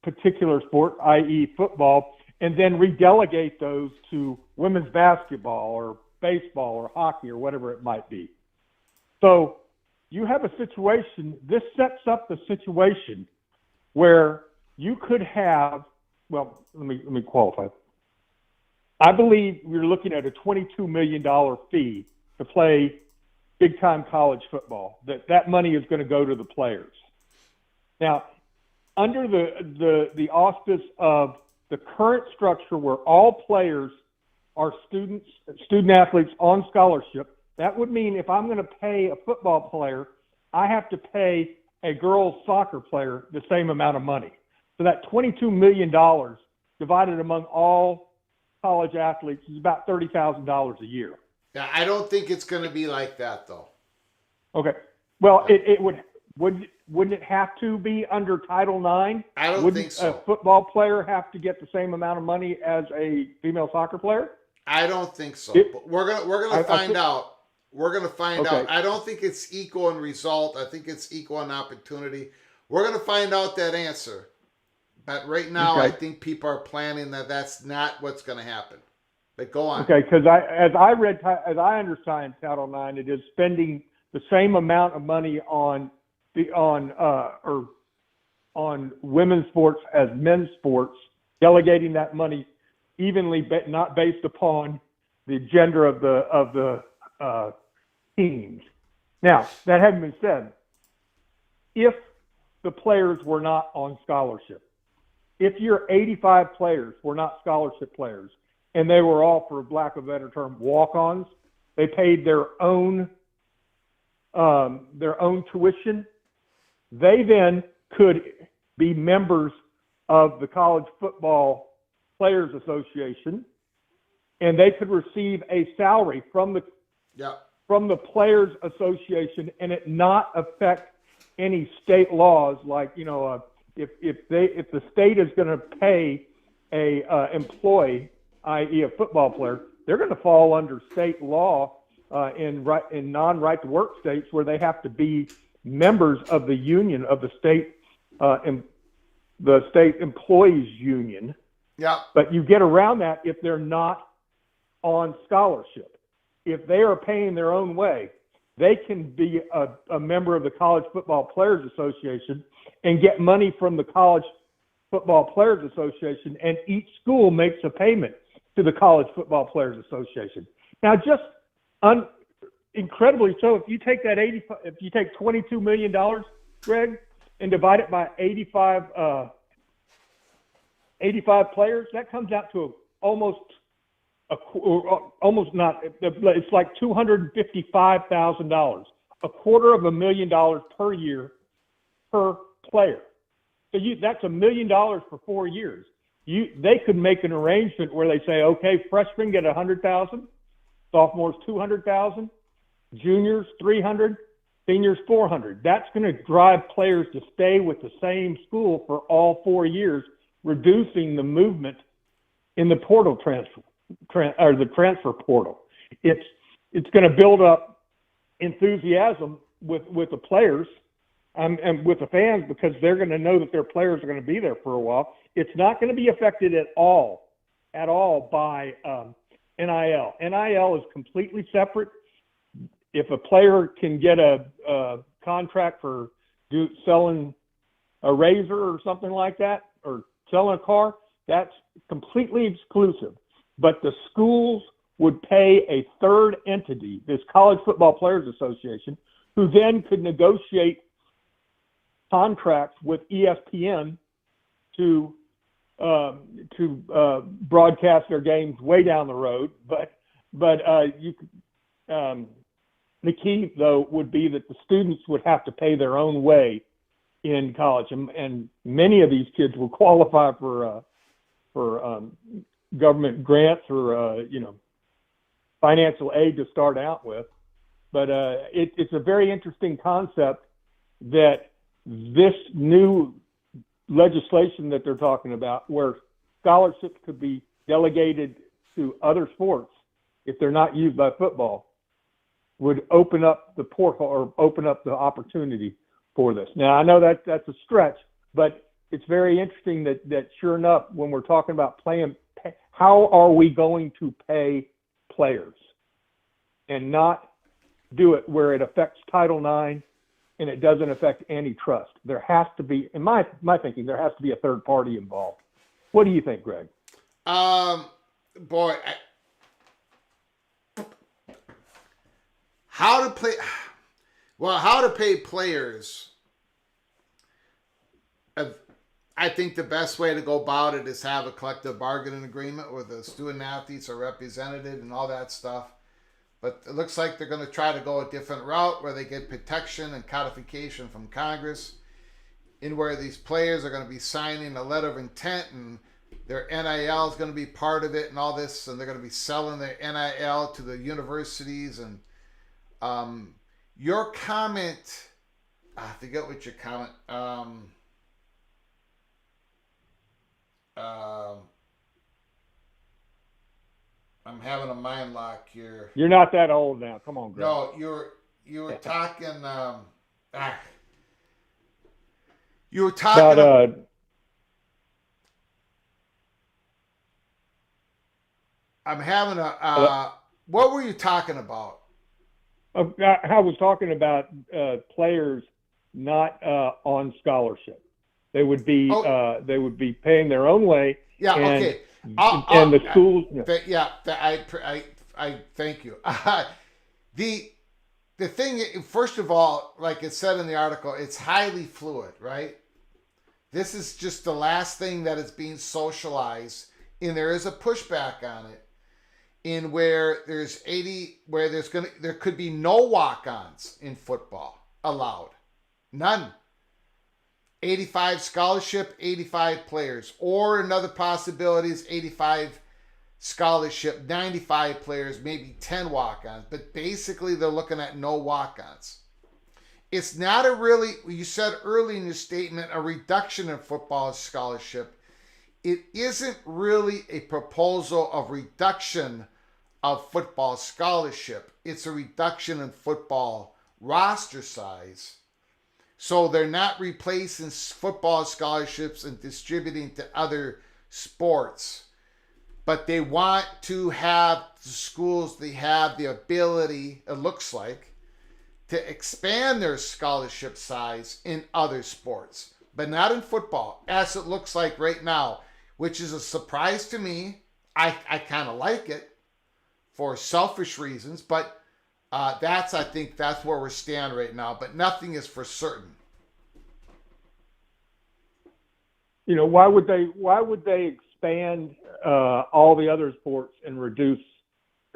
particular sport, i.e. football, and then redelegate those to women's basketball or baseball or hockey or whatever it might be. So you have a situation, this sets up the situation where you could have, well, let me qualify. I believe we're looking at a $22 million fee to play big-time college football. That money is going to go to the players. Now, under the auspice of the current structure where all players are student athletes on scholarship, that would mean if I'm going to pay a football player, I have to pay a girls soccer player the same amount of money. So that $22 million divided among all college athletes is about $30,000 a year. Yeah, I don't think it's going to be like that, though. Okay. Well, it wouldn't it have to be under Title IX? I don't think so. A football player have to get the same amount of money as a female soccer player? I don't think so. But we're gonna find out. We're gonna find out. I don't think it's equal in result. I think it's equal in opportunity. We're gonna find out that answer. But right now, I think people are planning that that's not what's going to happen. But go on. Okay, because as I understand Title IX, it is spending the same amount of money on women's sports as men's sports, delegating that money evenly, but not based upon the gender of the teams. Now, that having been said, if the players were not on scholarship, if your 85 players were not scholarship players, and they were all, for lack of a better term, walk-ons, they paid their own tuition, they then could be members of the College Football Players Association, and they could receive a salary from the Players Association, and it not affect any state laws, like if the state is going to pay a employee, i.e. a football player, they're going to fall under state law in non-right to work states where they have to be members of the union of the state employees union. Yeah. But you get around that if they're not on scholarship. If they are paying their own way, they can be a member of the College Football Players Association and get money from the College Football Players Association, and each school makes a payment to the College Football Players Association. Now, just incredibly so, if you take $22 million, Greg, and divide it by 85 players, that comes out to almost not. It's like $255,000, $250,000 per year per player. So that's $1 million for 4 years. They could make an arrangement where they say, okay, freshmen get $100,000, sophomores $200,000, juniors $300,000, seniors $400,000. That's going to drive players to stay with the same school for all 4 years, reducing the movement in the portal transfer portal. It's going to build up enthusiasm with the players and with the fans, because they're going to know that their players are going to be there for a while. It's not going to be affected at all by NIL. NIL is completely separate. If a player can get a contract for selling a razor or something like that, or selling a car, that's completely exclusive. But the schools would pay a third entity, this College Football Players Association, who then could negotiate contracts with ESPN to broadcast their games way down the road. But the key, though, would be that the students would have to pay their own way in college, and many of these kids will qualify for government grants or financial aid to start out with. But it's a very interesting concept that this new legislation that they're talking about, where scholarships could be delegated to other sports if they're not used by football, would open up the portal or open up the opportunity for this. Now, I know that that's a stretch, but it's very interesting that sure enough, when we're talking about how are we going to pay players and not do it where it affects Title IX and it doesn't affect antitrust? There has to be, in my thinking, there has to be a third party involved. What do you think, Greg? How to pay players. I think the best way to go about it is have a collective bargaining agreement where the student athletes are represented and all that stuff. But it looks like they're going to try to go a different route where they get protection and codification from Congress, in where these players are going to be signing a letter of intent and their NIL is going to be part of it and all this, and they're going to be selling their NIL to the universities. And your comment, I forget what your comment. I'm having a mind lock here. You're not that old now. Come on, Greg. No, you were talking. You were talking about. I'm having a. What were you talking about? I was talking about players not on scholarship. They would be paying their own way. Yeah. Okay. And the schools. I thank you. The thing, first of all, like it said in the article, it's highly fluid, right? This is just the last thing that is being socialized, and there is a pushback on it. In where there could be no walk-ons in football allowed, none. 85 scholarship, 85 players, or another possibility is 85 scholarship, 95 players, maybe 10 walk-ons. But basically, they're looking at no walk-ons. It's not you said early in your statement, a reduction in football scholarship. It isn't really a proposal of reduction of football scholarship. It's a reduction in football roster size. So they're not replacing football scholarships and distributing to other sports. But they want to have the schools, they have the ability, it looks like, to expand their scholarship size in other sports. But not in football, as it looks like right now, which is a surprise to me. I kind of like it for selfish reasons, but I think that's where we stand right now. But nothing is for certain. Why would they expand all the other sports and reduce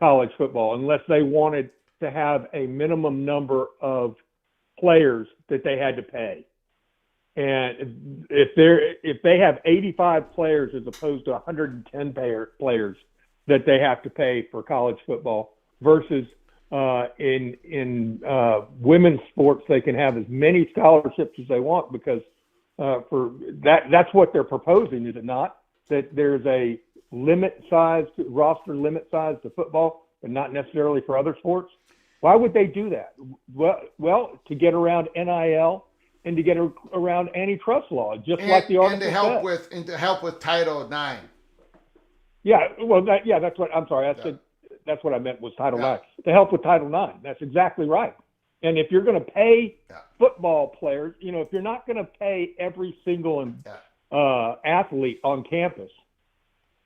college football unless they wanted to have a minimum number of players that they had to pay? And if they have 85 players as opposed to 110 players that they have to pay for college football, versus in women's sports they can have as many scholarships as they want, because that's what they're proposing, is it not? That there's a roster limit size to football, but not necessarily for other sports. Why would they do that? Well, to get around NIL and to get around antitrust law, just like the article said. And to help with Title IX. Yeah, well, that's what I'm sorry. I said that's what I meant was Title IX. To help with Title IX. That's exactly right. And if you're going to pay football players, if you're not going to pay every single athlete on campus,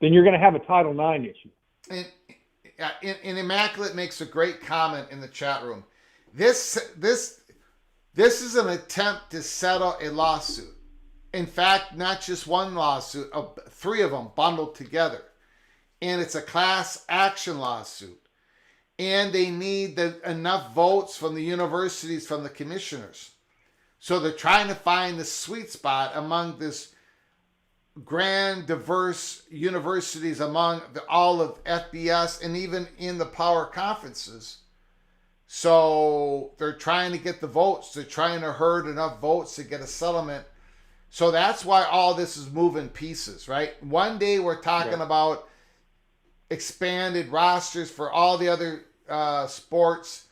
then you're going to have a Title IX issue. And Immaculate makes a great comment in the chat room. This is an attempt to settle a lawsuit. In fact, not just one lawsuit, 3 of them bundled together. And it's a class action lawsuit. And they need enough votes from the universities, from the commissioners. So they're trying to find the sweet spot among this grand, diverse universities, among all of FBS and even in the power conferences. So they're trying to get the votes. They're trying to herd enough votes to get a settlement. So that's why all this is moving pieces, right? One day we're talking about expanded rosters for all the other sports.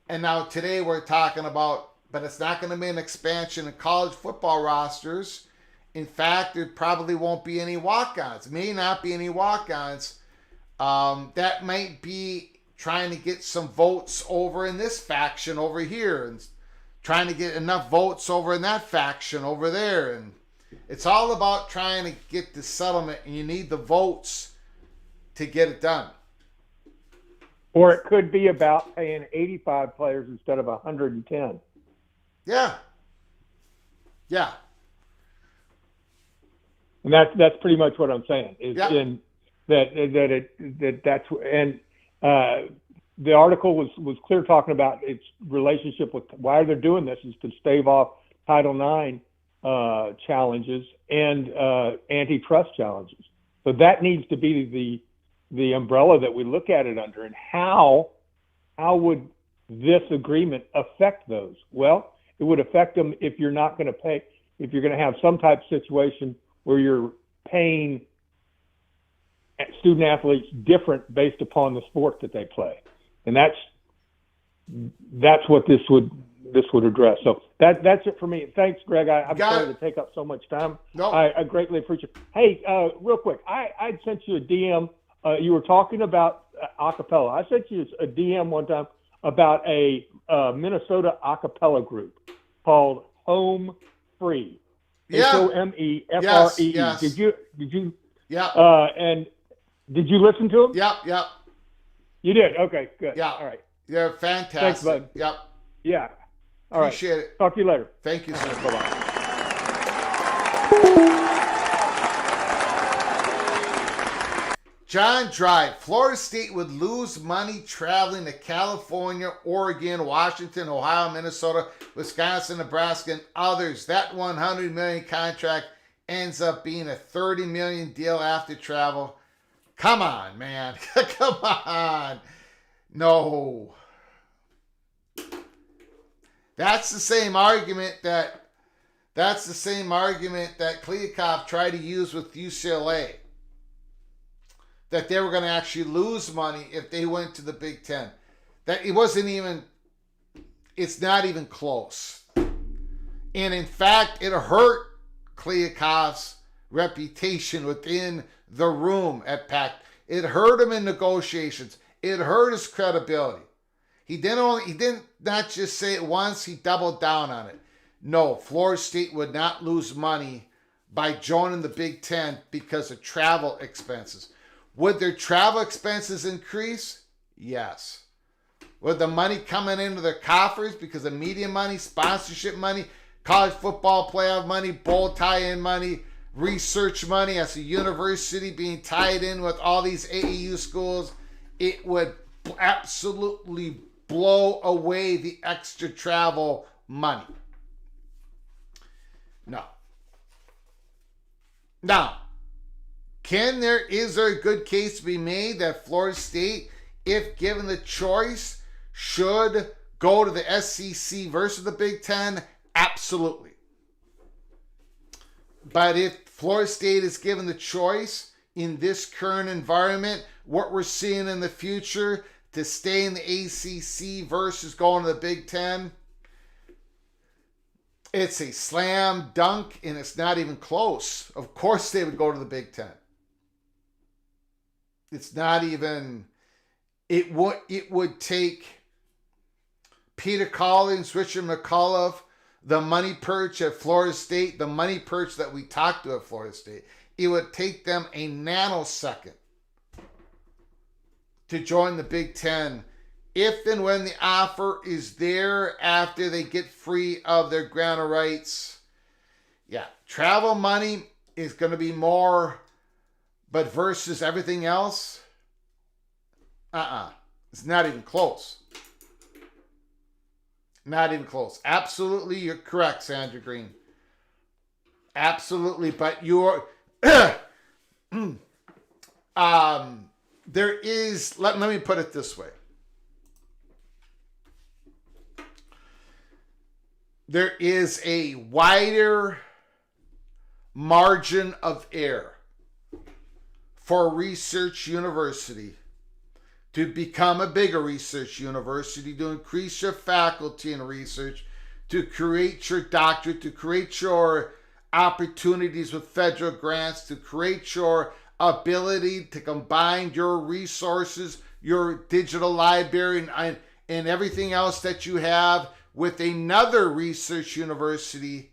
And now today we're talking about, but it's not going to be an expansion in college football rosters. In fact, there probably won't be any walk-ons. May not be any walk-ons. That might be trying to get some votes over in this faction over here and trying to get enough votes over in that faction over there. And it's all about trying to get the settlement, and you need the votes to get it done. Or it could be about paying 85 players instead of 110. Yeah. Yeah. And that's pretty much what I'm saying. In that's the article was clear, talking about its relationship with why they're doing this is to stave off Title IX challenges and antitrust challenges. So that needs to be the umbrella that we look at it under. And how would this agreement affect those? Well, it would affect them if you're not going to pay, if you're going to have some type of situation where you're paying student athletes different based upon the sport that they play. And that's what this would address. So that's it for me. Thanks, Greg. I'm sorry to take up so much time. No. I greatly appreciate it. Hey, real quick, I sent you a DM. You were talking about acapella. I sent you a DM one time about a Minnesota acapella group called Home Free. HOMEFREE. Yes. Did you? Yeah. And did you listen to them? Yep. You did. Okay. Good. Yeah. All right. They're fantastic. Thanks, bud. Yep. Yeah. All right. Appreciate it. Talk to you later. Thank you, sir. Bye-bye. John Drive. Florida State would lose money traveling to California, Oregon, Washington, Ohio, Minnesota, Wisconsin, Nebraska, and others. That $100 million contract ends up being a $30 million deal after travel. Come on, man. Come on. No. That's the same argument that Kliakov tried to use with UCLA. That they were going to actually lose money if they went to the Big Ten. That it's not even close. And in fact, it hurt Kliakov's reputation within the room at PAC. It hurt him in negotiations. It hurt his credibility. He didn't not just say it once, he doubled down on it. No, Florida State would not lose money by joining the Big Ten because of travel expenses. Would their travel expenses increase? Yes. Would the money coming into their coffers because of media money, sponsorship money, college football playoff money, bowl tie-in money, research money as a university being tied in with all these AAU schools, it would absolutely blow away the extra travel money. No. Now, is there a good case to be made that Florida State, if given the choice, should go to the SEC versus the Big Ten? Absolutely. But if Florida State is given the choice in this current environment, what we're seeing in the future, to stay in the ACC versus going to the Big Ten, It's a slam dunk, and it's not even close. Of course they would go to the Big Ten. It's not even, it would take Peter Collins, Richard McCullough, the money perch at Florida State, the money perch that we talked to at Florida State. It would take them a nanosecond to join the Big Ten if and when the offer is there after they get free of their grant of rights. Yeah, travel money is going to be more, but versus everything else, it's not even close. Not even close. Absolutely, you're correct, Sandra Green. Absolutely, but you're there is, let me put it this way. There is a wider margin of error for a research university to become a bigger research university, to increase your faculty in research, to create your doctorate, to create your opportunities with federal grants, to create your ability to combine your resources, your digital library, and everything else that you have with another research university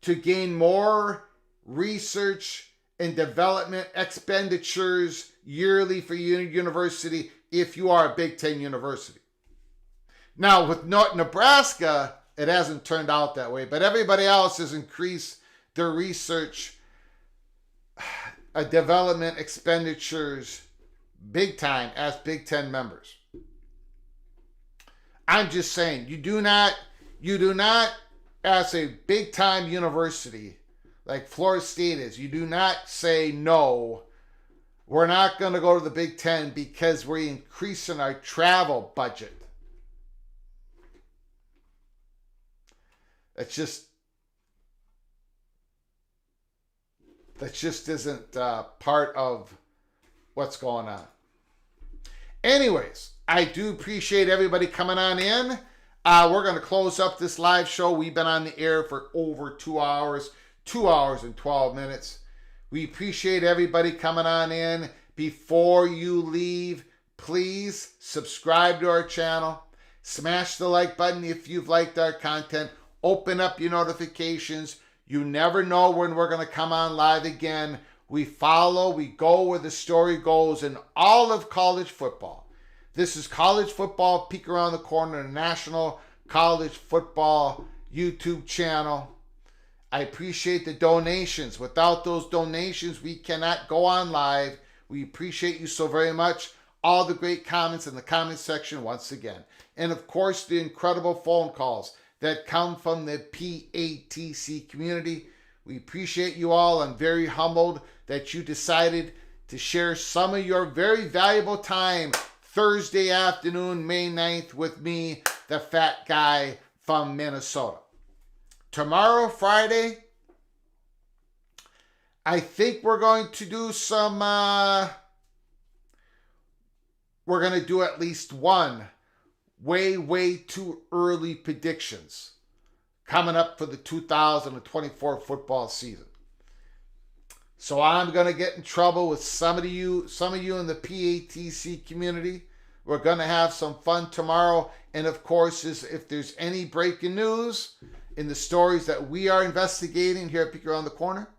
to gain more research and development expenditures yearly for your university if you are a Big Ten university. Now, with Nebraska, it hasn't turned out that way, but everybody else has increased their research development expenditures big time as Big Ten members. I'm just saying, you do not, as a big time university like Florida State is, you do not say, no, we're not going to go to the Big Ten because we're increasing our travel budget. That just isn't part of what's going on. Anyways, I do appreciate everybody coming on in. We're going to close up this live show. We've been on the air for over 2 hours, 2 hours and 12 minutes. We appreciate everybody coming on in. Before you leave, please subscribe to our channel. Smash the like button if you've liked our content. Open up your notifications. You never know when we're going to come on live again. We follow, we go where the story goes in all of college football. This is College Football Peek Around the Corner, the National College Football YouTube channel. I appreciate the donations. Without those donations, we cannot go on live. We appreciate you so very much. All the great comments in the comment section once again. And of course, the incredible phone calls that come from the PATC community. We appreciate you all. I'm very humbled that you decided to share some of your very valuable time Thursday afternoon, May 9th, with me, the fat guy from Minnesota. Tomorrow, Friday, I think we're going to do some, we're going to do at least one way too early predictions coming up for the 2024 football season. So I'm going to get in trouble with some of you in the PATC community. We're going to have some fun tomorrow. And of course, if there's any breaking news in the stories that we are investigating here at Peek Around the Corner,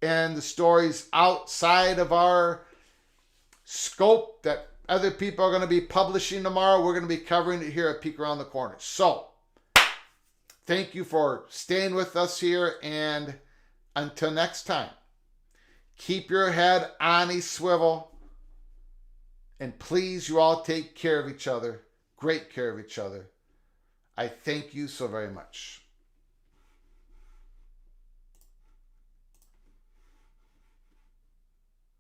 and the stories outside of our scope that other people are going to be publishing tomorrow, we're going to be covering it here at Peek Around the Corner. So, thank you for staying with us here, and until next time, keep your head on a swivel, and please, you all take care of each other, great care of each other. I thank you so very much.